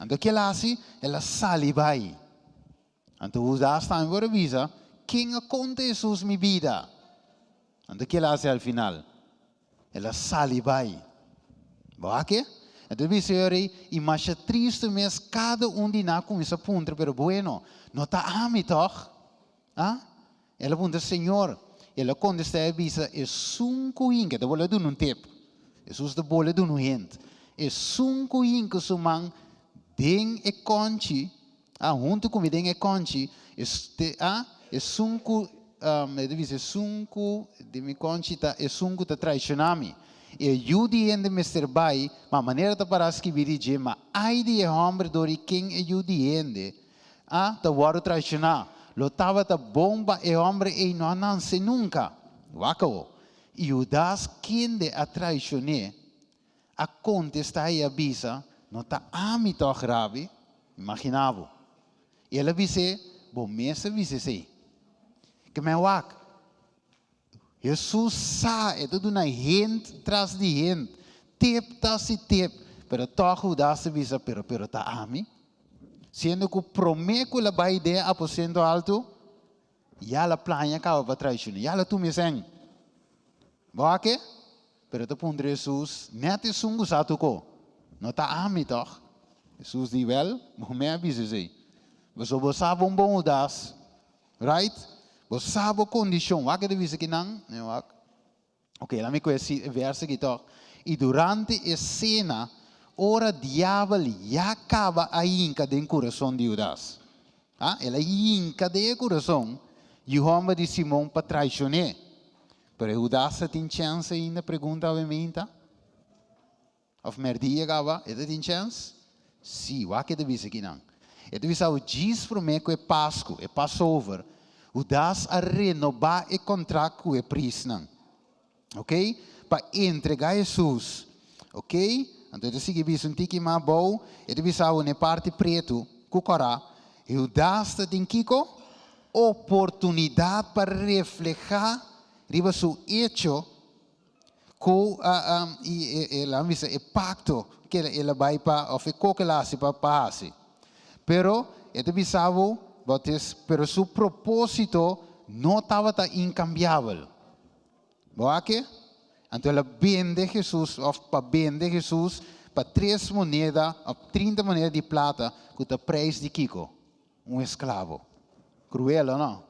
Então que ela assim, ela sali vai. Então o das está em visa, quem conta Jesus minha vida. Então que ela hace al final? Ela sali vai. Boa que? Então vi senhores, e mais triste mesmo cada de nós com esse ponto, pero bueno, não está a mim toch? Ela pergunta, Senhor, ela quando está a visa é 5 inga, eu vou lhe dar tempo. Jesus de bole do no gente. E sunku inka sumang ding e conchi, junto com ding e conchi, e sunku dice sunku de mi conchita e sunku ta traicionami. E judi ende Mr. Bai, ma maneira ta para escrever de, ma ai de homem dori quem e judi ende, ta waro traicionar. Lo tava ta bomba e homem e não nanse nunca. Wakao. E Judas quem de a traicionar, a contestar e avisa, não ta ami toch rabi, imaginavo. E ela disse, bom mesa disse sei. Que me wak. Jesus sabe, é tudo na gente, traz de gente. Tep, tas e tep. Pero toch Judas avisa, pero ta ami. Sendo que prometo la ba ideia aposento alto, ya la planya ka va traicionar. Ya la tu me sen. Ba que? Pero te pondre Jesus, net is sungu satu ko. Não tá ami toch? Jesus diz wel, mas me avisa sei. Você sabe bom das, right? Você sabe a condição. Wa que devia que não? Ok, lá me conhece verso aqui toch. E durante a cena, ora diabo já acaba a inca do coração de Judas. Ela inca do coração. E o homem de Simão para traicionar. Pero Judas tem chance ainda pergunta a mim, of merdia gava, ele tem chance? Sim, o que deve ser que não. Ele deve ser o diz para mim que é Páscoa, é Passover. Judas a renovar o contrato com o príncipe, ok? Para entregar Jesus, ok? Então ele sigue isso um tique mais bom, ele deve ser uma parte preto, cucorá. Judas tem kiko oportunidade para refletir riba su hecho com o pacto que ela vai para o que ela hace para fazer. Pero ele bisavo, pero su propósito não estava incambiável. Boa que? Então ela vende Jesus, para vender Jesus para 3 moedas, 30 moedas de prata, com o preço de Kiko, escravo. Cruel, não?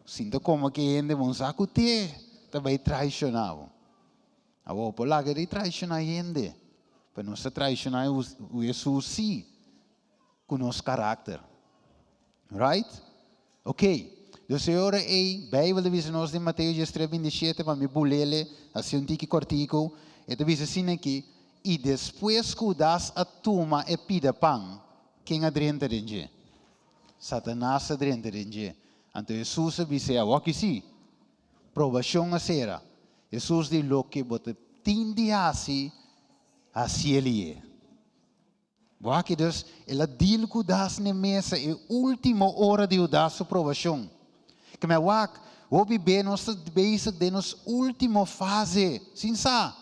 Sinto como que ainda um saco te também traicionava. A vou por lá que traicionar ainda, para não se traicionar o Jesus sim, com nosso caráter, right? Ok. O Senhor é Bíblia diz nós de Mateus 3:27 para me bulele assim um tique cortico, e diz assim aqui, e depois que das a toma e pida pão, quem adrenta dentro? Satanás adrenta dentro. Então Jesus disse, o que sim, provação a será. Jesus disse, o que você tende assim ele é. O que Deus, ela diz que das na mesa, é a última hora de dar sua provação. Que me o bebê nós basic de nossa última fase, sim sa,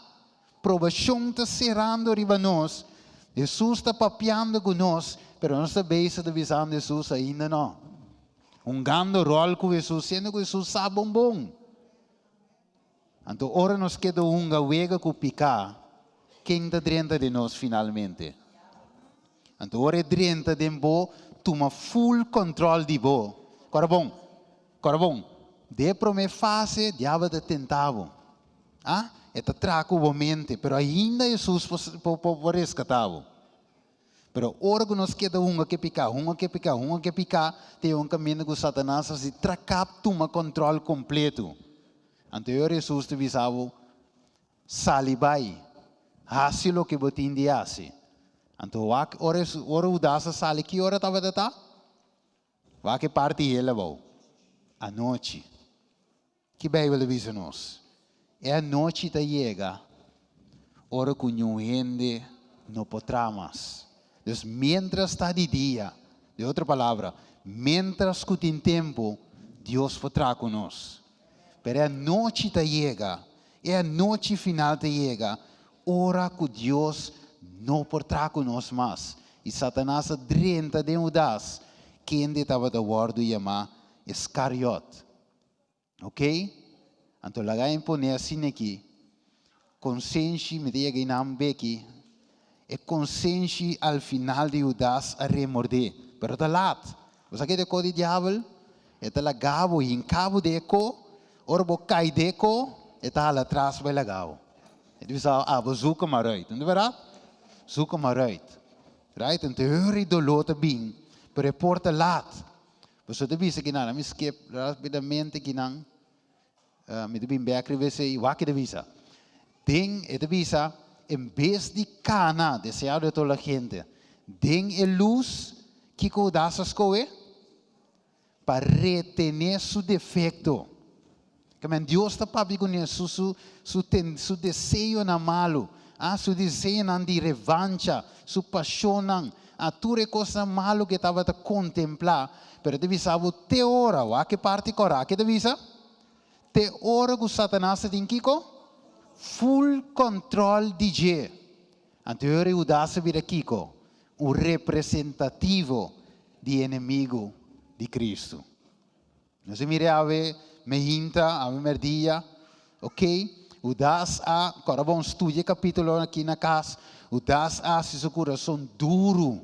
provação está cerrando riba nós, Jesus está papiando com nós, pero nós está basic de visão de Jesus ainda não. Gando rol com Jesus, sendo que Jesus sabe bom. Então, ora nos queda wega com picar, quem está dentro de nós finalmente. Então, ora dentro de nós, toma full control de nós. Corabom. De prome fase, diabo te tentava. É traco a mente, pero ainda Jesus pode resgatar. Pero ora que nos queda que picar, tem caminho com Satanás se tracap toma controle completo. Anterior Jesus te avisava, salibai, hace lo que você indiasse. Então, ora o dasa sali, que hora estava de tá? Vai que parte ele vai? A noite. Que Bíblia diz nós? É a noite que chega, ora que o gente não poderá mais. Então, mientras está de dia, de outra palavra, mientras que tem tempo, Deus podrá conosco. Pero a noite que chega, é a noite final que chega, ora que Deus não podrá conosco mais. E Satanás drenta de Judas, que ainda estava de guarda chamar Iscariote. Ok? Então, lá em põe assim aqui, consciência, me diga em nome aqui, é consciência ao final de Judas a remorder. Pero está lá. Você quer dizer de diabo? Está lá gabo, em cabo de eco, ora bo cai de eco, está lá atrás vai lá gabo. Dus we zoeken maar uit. Não é verdade? Zoeken maar uit. Right? En te horen de lote bing. Per reporte laat. We zullen weten que nada. Me skip. Rapidamente que não. Me de bing back revise. Wakke de visa. Ding e de visa. En vez de cana. Deseado toda la gente. Ding e luz. Kiko das as coe. Para retener su defecto. Que Deus está para conhecer su desejo na malo, su desejo na de revancha, su paixão, tudo coisa malo que estava a contemplar, pero deve saber te hora, o que parte corá, que deve saber, te hora que Satanás tem Kiko, full control de je, anterior o dá se vir Kiko, o representativo de inimigo de Cristo. Não se mire a ver me hinta, a merdia, ok? O das a, agora vamos estudar capítulo aqui na casa, o das a se seu coração duro,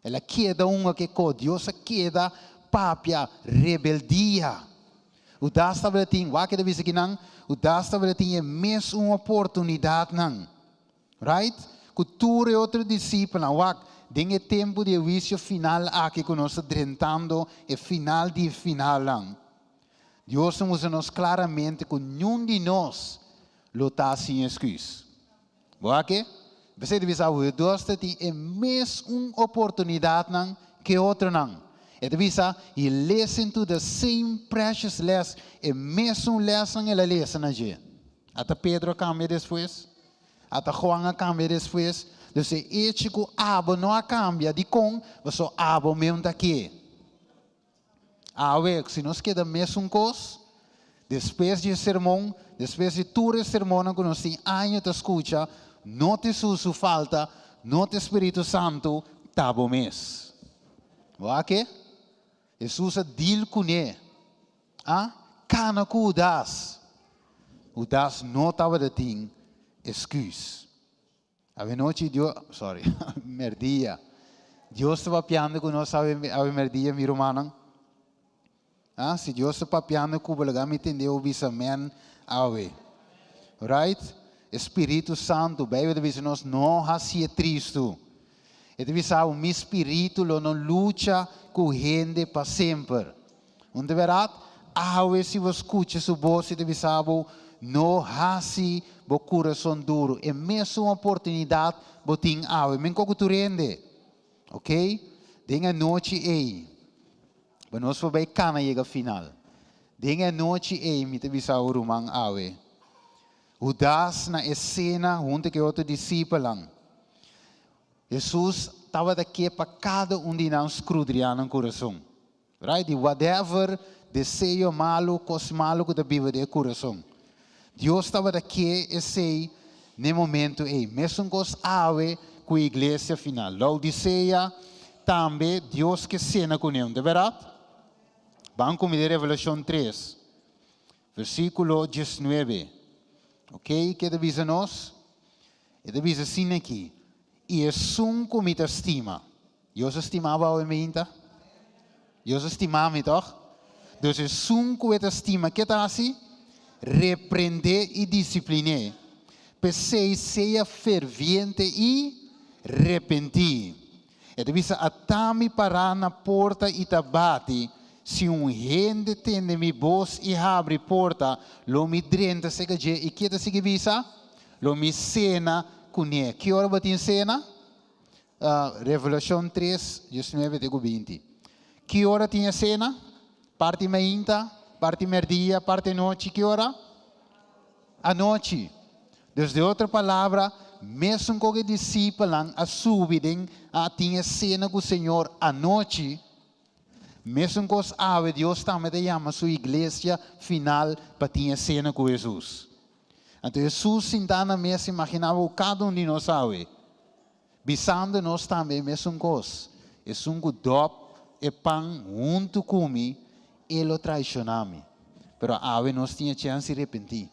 ela queda que com Deus queda papia, rebeldia. O das estava tem, o que deve ser que não, o das estava tem mesmo uma oportunidade não, right? Cultura e outro discípulo, o tem tempo de vício final aqui que nós estamos tentando, e final de final não. Deus nos claramente que nenhum de nós está sem excusa. Boa que? Você deve saber, Deus tem a mesma oportunidade que outra não. E deve saber, He listen to the same precious lesson, a mesma lesson ele listen a gente. Até Pedro cambia depois, até Juan cambia depois. Então, se este que abo não cambia de com, você abo mesmo daqui. Se nós queda mesmo coisa, depois de sermão, depois de todo o sermão que nós temos anos de escuta, não te susu falta, não te Espírito Santo, tá bom mês. Ok? Jesus deal com ele. Cana com o das não estava de ting, excuse. A noite Deus, sorry, merdia. Deus estava piando com nós a merdia, meu irmão. Se Deus está papiando com o lugar, me entendeu, visa men awe. Right? Espírito Santo, bem, deve ser nós não hacia Cristo. E deve ser o meu espírito não luta com gente para sempre. Onde verdade? Awe se você escuta sua voz, deve ser não hacia o coração duro. É mesmo uma oportunidade, botin awe. Men como tu rende, ok? Denga noite aí. Mas nós vamos ver cana chega final. Denga noite me te visa o rumang awe. O das na escena junto com outro discípulo. Jesus estava daqui para cada de nós escrudriar no coração. Right? Whatever desejo malo, coisa malo que vive de coração. Deus estava daqui e sei no momento mesmo coisa awe com a igreja final. Laodiceia também Deus que cena com ele, de verdade? Vamos comer Revelação 3, versículo 19. Ok? Que diz nós? E diz assim aqui. E é um como te estima. Deus estimava o minha? Deus estimava-me, toch? Então é um como te estima. Que está assim? Repreender e disciplinar. Pensei seja ferviente e repentir. E diz atame parar na porta e te bate. Se gente tem minha voz e abre porta, lo me drenta se que e que te sigue visa, lo me cena com ele. Que hora vai ter cena? Revelação 3, 19 e 20. Que hora tinha cena? Parte mainta, parte merdia, parte noite. Que hora? A noite. Desde outra palavra, mesmo com que discípulos a subirem a tinha cena com o Senhor à noite. Mesmo com os Deus também chama a sua igreja final para ter cena com Jesus. Então Jesus sentado na mesa, imaginava cada de nós sabe. Bisando nós também, mesmo coisa. É um dop e pão junto comigo, ele traicionou-me. Pero ave nós tinha chance de arrepender.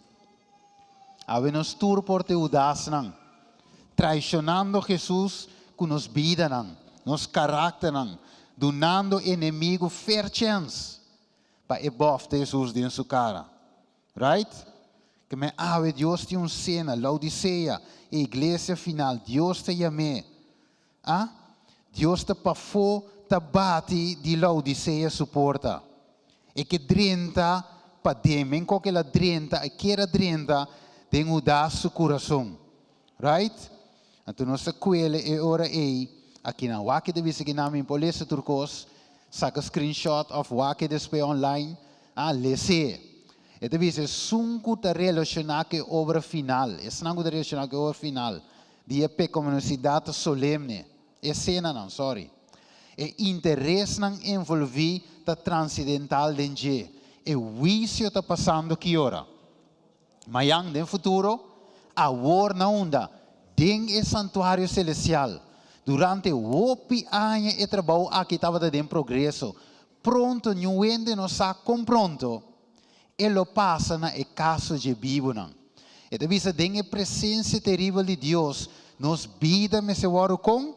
Ave nós tur por te udas não. Traicionando Jesus com nos vida não. Nos caráter não. Donando inimigo fair chance para ebof Jesus dentro sua cara. Right? Que me ave, Deus te cena, Laodicea, a igreja final, Deus te llame. Ah? Deus te pafou, te bate de Laodicea suporta. E que 30 para demen, qualquer 30, e queira 30, tem mudar seu coração. Right? Então, nossa coelha é hora aí, aqui na Waki de Visa que nome em polícia turcos, saca screenshot of Waki despe online, lese. E de Visa, sunco te relacionar com a obra final. Esse não é relacionar com a obra final. Die pe comunidade solemne. É cena não, sorry. E interesse não envolver ta transcendental dentro. E o vício está passando que hora. Mas no futuro, a war na onda, dentro do santuário celestial, durante o ano de trabalho aqui estava dando progresso, pronto, não ende não está com pronto, e lo passa na caso de vivo não. E deve ser dentro a presença terrível de Deus, nos vida me se waro com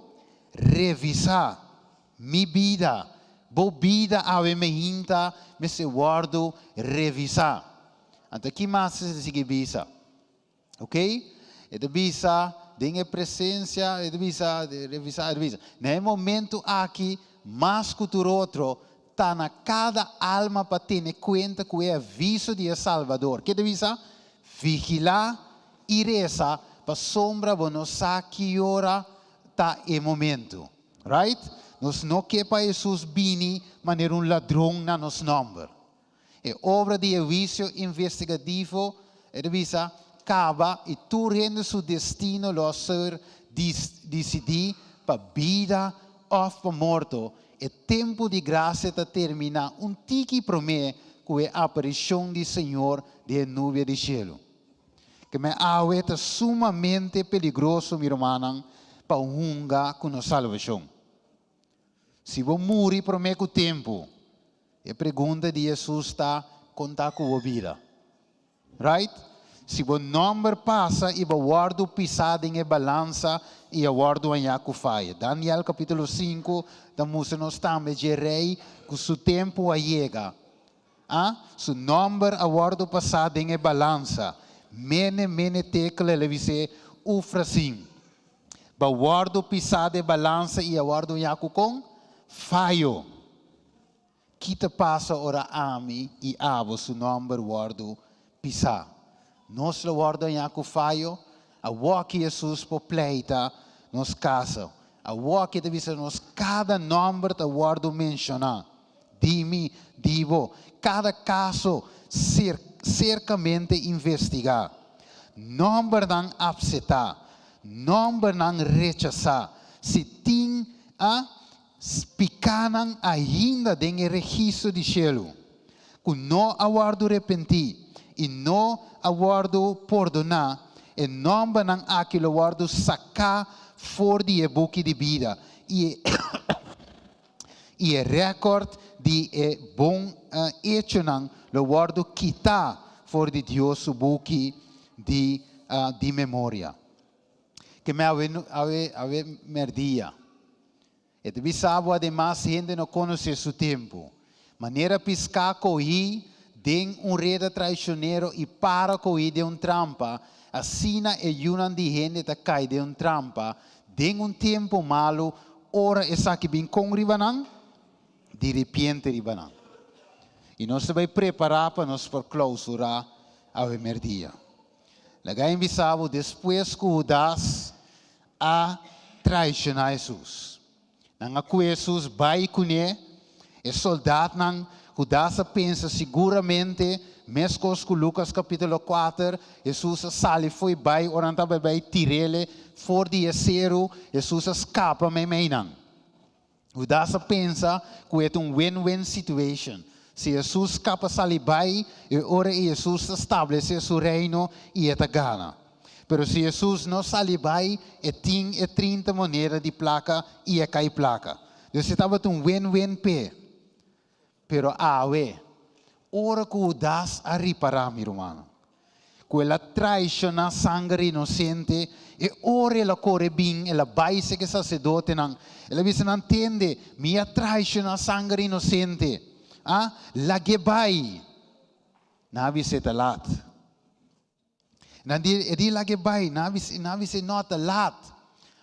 revisar mi vida. Bo vida ave me hinta, me se guardo revisar. Então, que mais se sigue visa? Ok? E de visa, tem a presença, e de visa, revisar. No momento aqui, mais que o outro, está na cada alma para ter conta que é aviso de Salvador. Que de visa? Vigilar e rezar para sombra, não sabe que hora está o momento. Right? Nós não queremos para Jesus vir maneira ladrão na nosso nome. É obra de vício investigativo, revisa, acaba e tu rende seu destino, lo ser decidir para vida ou para morto. É tempo de graça para terminar tiki promete que é a aparição do Senhor de nuvem de cielo. Que me é sumamente perigoso, meu irmão, para hungar com a salvação. Se você morrer por meio tempo, a pergunta de Jesus está contar com a vida. Right? Se o nome passa e o guardo pisado em balança e o guardo em Jacufai. Daniel capítulo 5, estamos nos também de rei que seu tempo chega. Su nome a guardo passado em balança. Mene tecla ele dice ufrasim. O guardo pisado em balança e o guardo em Jacufai. Falho. Kita passa ora ami e avo su nome guardo pisar. Nós lo guardo em aku falho, a walk Jesus por pleita nos casa. A walk deve ser nos cada nome da guardo mencionar. Dimi, divo, cada caso cercamente investigar. Nome não aceitar, nome não rechazar. Se tem picanam ainda dentro do registro de cielo, que não aguardo arrepentir e não aguardo perdonar, e não banang aquilo aguardo sacar fora de book de vida e e recorde de bom hecho não lo aguardo quitar fora de Deus o book de memória. Que me ave merdia. E deve saber, además, gente não conhece seu tempo. Maneira piscar correr, tem rede traicioneiro e para correr de trampa. Assim, é uma de gente que cai de trampa. Tem tempo malo, ora essa que vem com ribanang, de repente ribanang. E nós vai preparar para nos clausurar a emerdia. Lagai sabe, depois que Judas a traicionar Jesus. Nang ako Jesus vai com ele, e soldado nang Judas pensa seguramente, mesmo com Lucas capítulo 4, Jesus sale foi vai, oranta vai tirele, for de acero, Jesus escapa me meinan. Judas pensa que é win-win situation. Se Jesus escapa sale vai, e ora Jesus estabelece seu reino e eta gana. Pero se Jesus não sale vai, tem 30 maneiras de placa e cai placa. Então, estava win-win pé. Pero ora que o das a reparar, meu irmão. Que ela traiciona sangue inocente, e ora ela corre bem, ela vai ser que sacerdote não. Ela diz, não entende, minha traiciona sangue inocente. La que vai, na visita lat. Edi lagi bay, nabi se nota lat.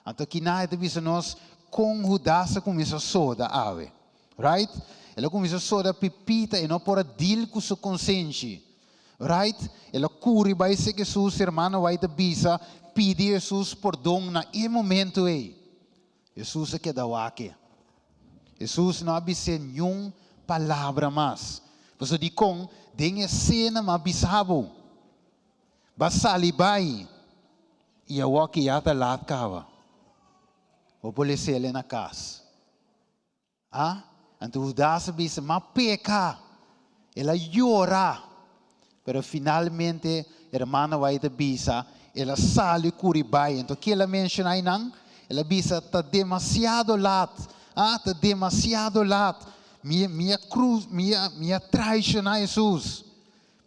Anto kinai te bisa nos kung hudasa kumisa soda awe. Right? Ela kumisa soda pipita e não pora deal com sua consciência. Right? Ela curi bay se Jesus, hermano, vai te bisa, pedi Jesus perdão na e momento aí. Jesus é que dá wake. Jesus não abise nenhum palavra mais. Você diz com, dengue cena ma bisabo. Basali bai. E a wake yata lat kawa. O policele na casa. Ah? Então o das bisa ma peca. Ela llora. Pero finalmente, hermana vai te bisa, ela sale curibai. Então que ela menciona aí não? Ela bisa tá demasiado lat. Ah, tá demasiado lat. Minha cruz, minha traição a Jesus.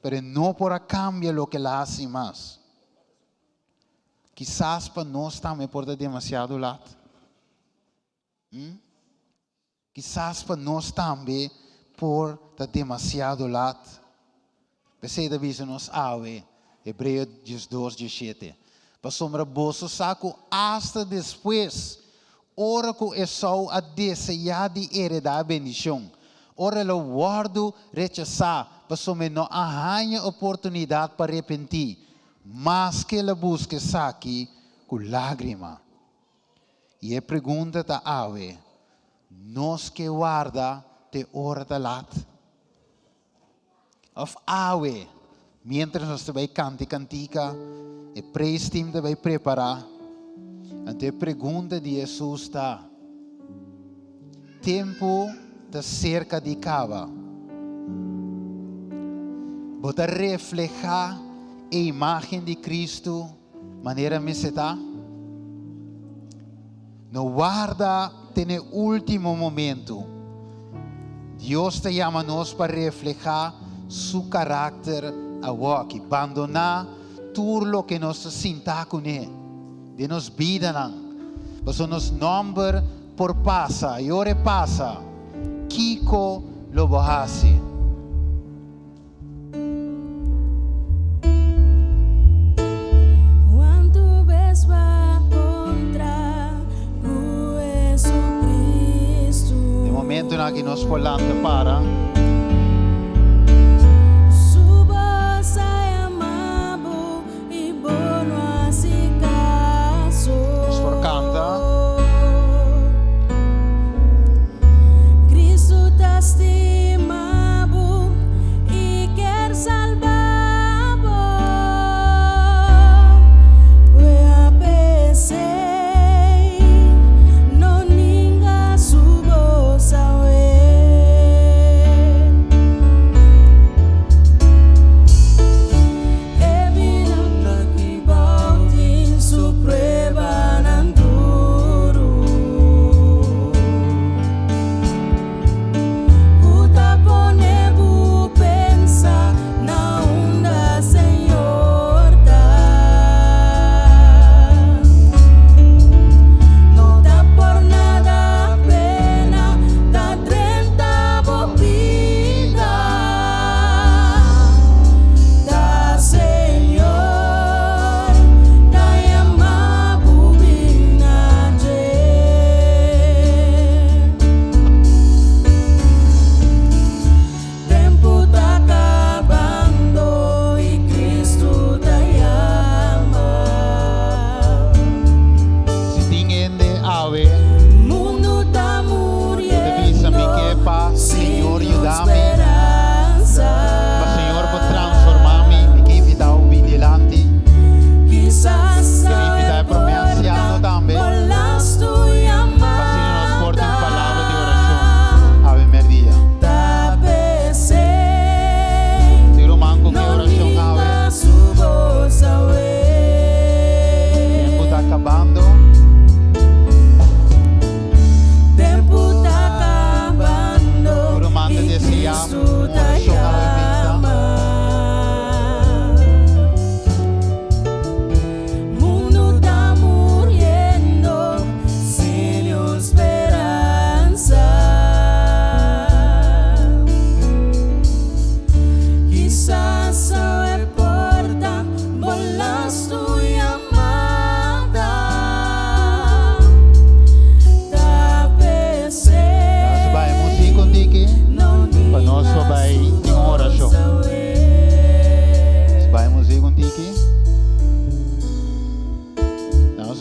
Pero não por cambiar o que ela hace mais. Quizás para nós também por demasiado lat. Quizás para nós também por demasiado lat. Pensei da visa nos ave, Hebreus 12:17. Para sombra bolso saco hasta depois. Ora que Esau a desejar de heredar a bendição. Ora lo guardo rechazar. Para sombra não arranha oportunidade para arrepentir. Mas que ela busque saque com lágrima. E a pergunta da ave. Nos que guarda te ora da lat. Of ave. Mientras nós também cantica, e praise-team também preparar. Então a pergunta de Jesus está: tempo de cerca de cava. Bota reflejar a imagem de Cristo, maneira me está. No guarda tem último momento. Deus te chama nós para reflejar su carácter a walk, abandonar tudo lo que nos sinta com ele, de nos vida não, mas nos nombre por passa, e ore passa, Kiko lo bahasi. Quanto vez va contra o Jesucristo. No momento na que nos polanta para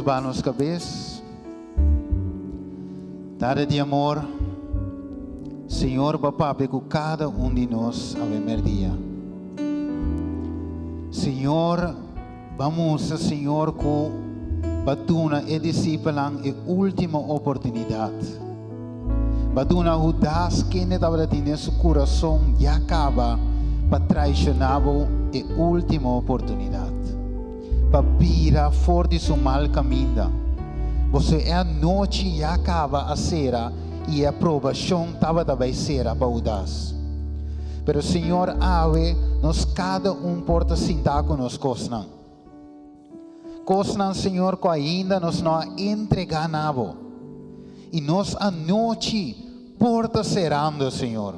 bajar nuestra cabeza. Dada de amor, Senhor, papá, pego cada de nós a ver dia. Senhor, vamos, Senhor, com batuna e discípulan e última oportunidade. Batuna o das que ne tava tendo seu coração e acaba para traicionar e última oportunidade. Para virar fora de seu mal caminho. Você é a noite e acaba a cera e a aprovação estava também cera para o das. Pero Senhor, ave, nós cada porta sentar conosco. Cosnan, Senhor, que ainda nos não entregar nada. E nós a noite porta cerrando, Senhor.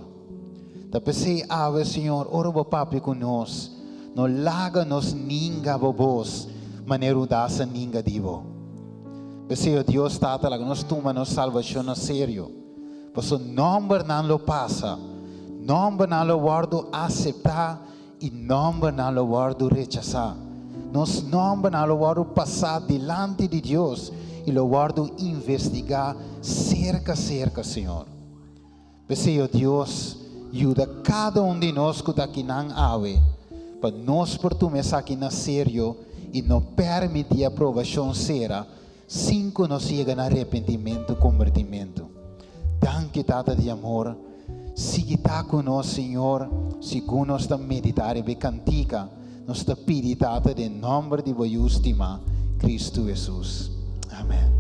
Da pensei, ave, Senhor, ora o papi com nós. Não laga nos ninga bobos, maneira dasa ninga divo. Pensei, Deus tata laga nos toma nos salvação a sério. Pois o nome não lo passa, nome não lo guardo aceitar e nome não lo guardo rechazar. Nos nome não lo guardo passar delante de Deus e lo guardo investigar cerca, Senhor. Pensei, Deus, ajuda cada de nós que está aqui na ave, para nós por tu mesa aqui na sério e não permitir a aprovação será, sem que nós chegue no arrependimento e convertimento. Danke, Tata de amor, siga tá conosco, Senhor, segundo nós estamos meditar e cantica, nós estamos pedindo, Tata, em nome de vossa estima, Cristo Jesus. Amém.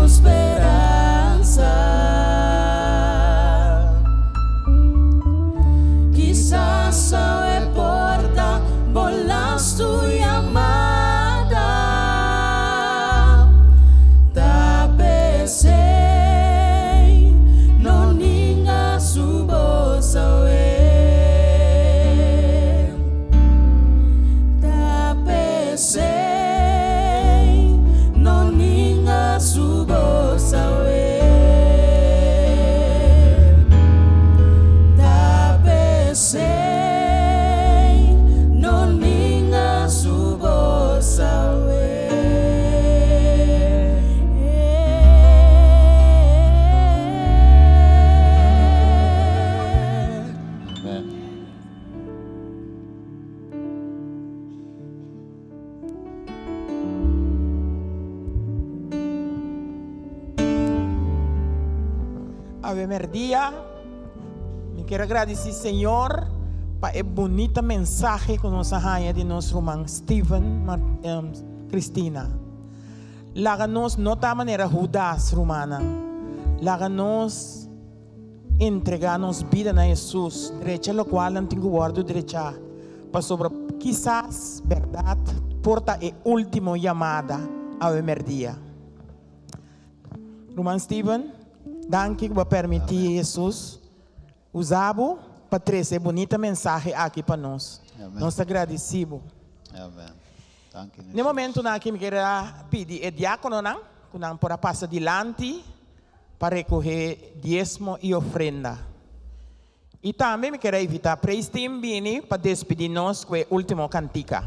Space. Ave Maria. Me quero agradecer, Senhor, para o bonito mensagem que nossa rainha de nosso irmão Steven Cristina. Laga-nos não da maneira Judas romana. Laga-nos entregar-nos vida a Jesus. Derecha lo qual não tenho guardo derecha. Para sobre quizás verdade porta a última chamada Ave Maria. Irmão Steven, danke por permitir Jesus usar para trazer bonita mensagem aqui para nós. Amém. Nós agradecemos. Amém. Danke. No momento na que me quero pedir o diácono que não para passar adiante para recolher diezmo e ofrenda. E também me quero evitar para este embini para despedir-nos com a última cantica.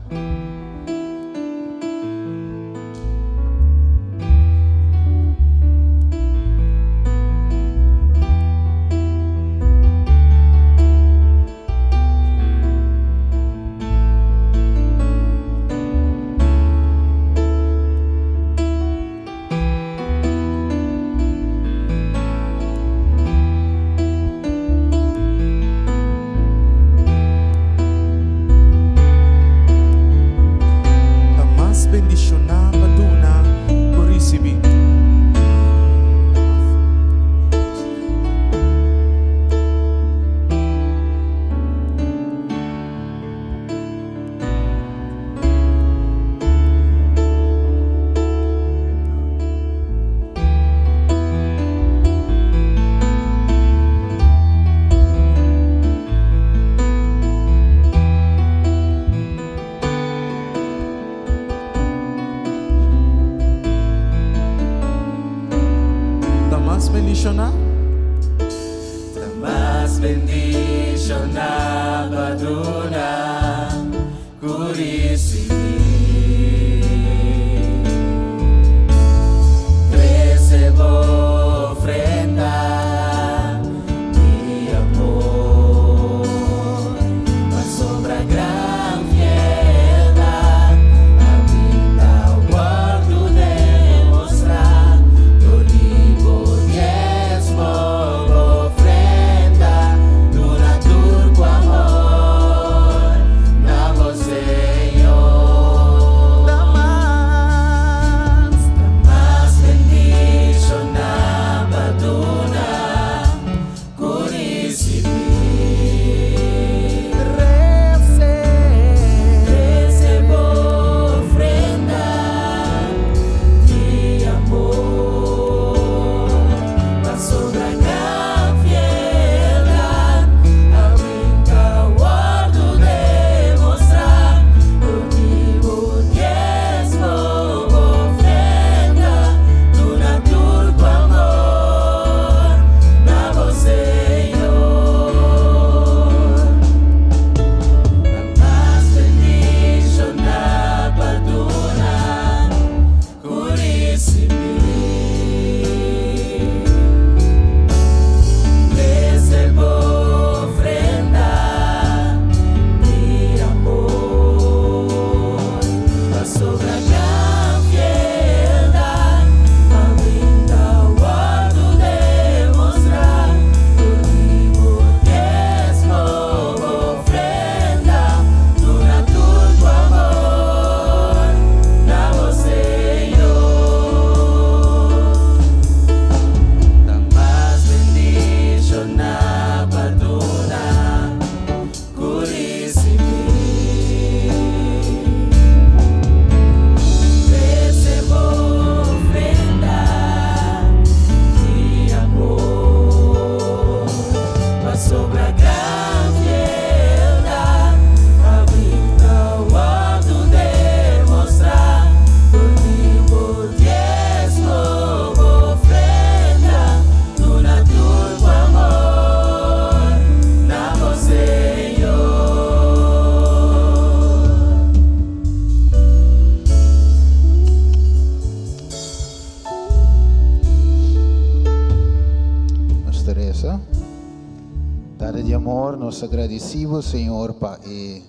Nós agradecemos, Senhor, para o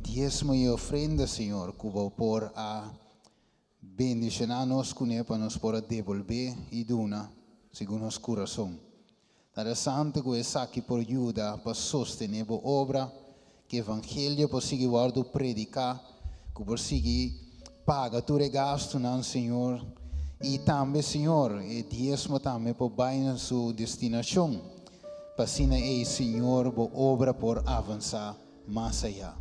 diezmo e ofrenda, Senhor, que vai por a bendicionar-nos com ele para nos poder devolver e donar segundo nosso coração. Para santo que es aqui por ajuda para sostener a obra, que o evangelho por seguir guardo predicar, que por seguir paga tu gasto não, Senhor. E também, Senhor, e diezmo também por bem sua destinação. Para assim, Senhor, a obra por avançar mais allá.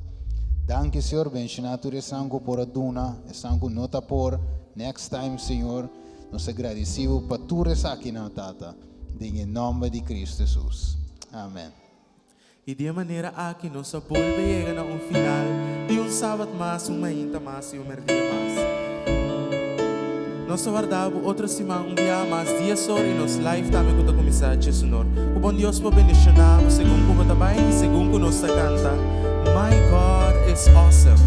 Danke, Senhor, bendicionar tu sangue por a duna, sangue nota por next time, Senhor. Nós agradecemos por tu aqui na tata. Em nome de Cristo Jesus. Amém. E de maneira aqui nós volvemos a final de sábado mais, mainta mais e merdia mais. Nós guardamos outra semana, dia mais, dia só e nos live também que está começando a Senhor. O bom Deus para bendicionar, segundo como está bem e segundo nós canta. My God is awesome.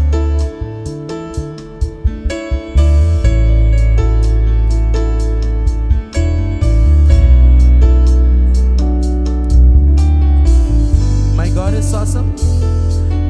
God is awesome.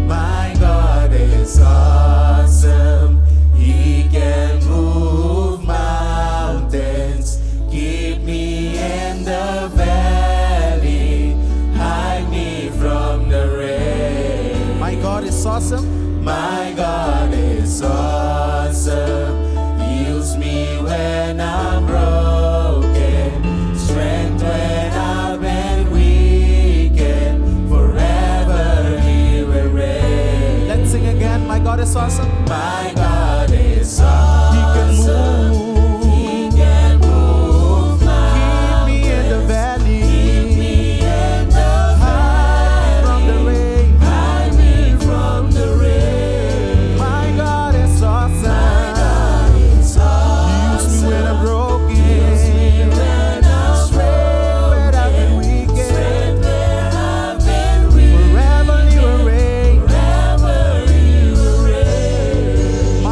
My God is awesome. He can move mountains, keep me in the valley, hide me from the rain. My God is awesome. My God is awesome. Heals me when I'm broken, strength when I've been weakened. Forever He will reign. Let's sing again. My God is awesome. My God is awesome. He can move. He can move. Keep me in the valley. Keep me in the valley. From the rain. Hide me from the rain. My God is awesome. My God is awesome. Use me when I'm broken. Use me when I'm strength when I've been weakened. Strength where I've been weak. Forever He will reign. Forever He will reign.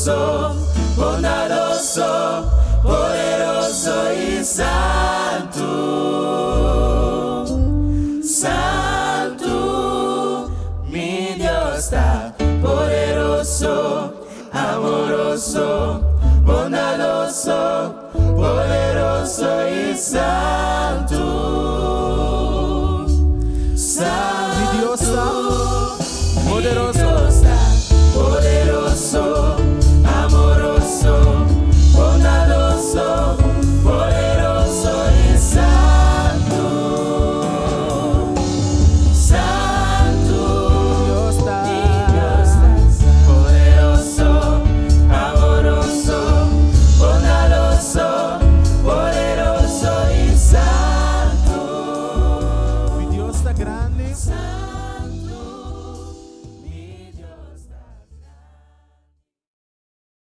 amoroso, bondadoso, poderoso y santo. Santo, mi Dios está poderoso, amoroso, bondadoso, poderoso y santo. Santo, Mi Dios está poderoso. poderoso, amoroso, bondadoso, poderoso y santo. Santo, Dios está. mi Dios está poderoso, amoroso, bondadoso, poderoso y santo. Mi Dios está grande. Santo.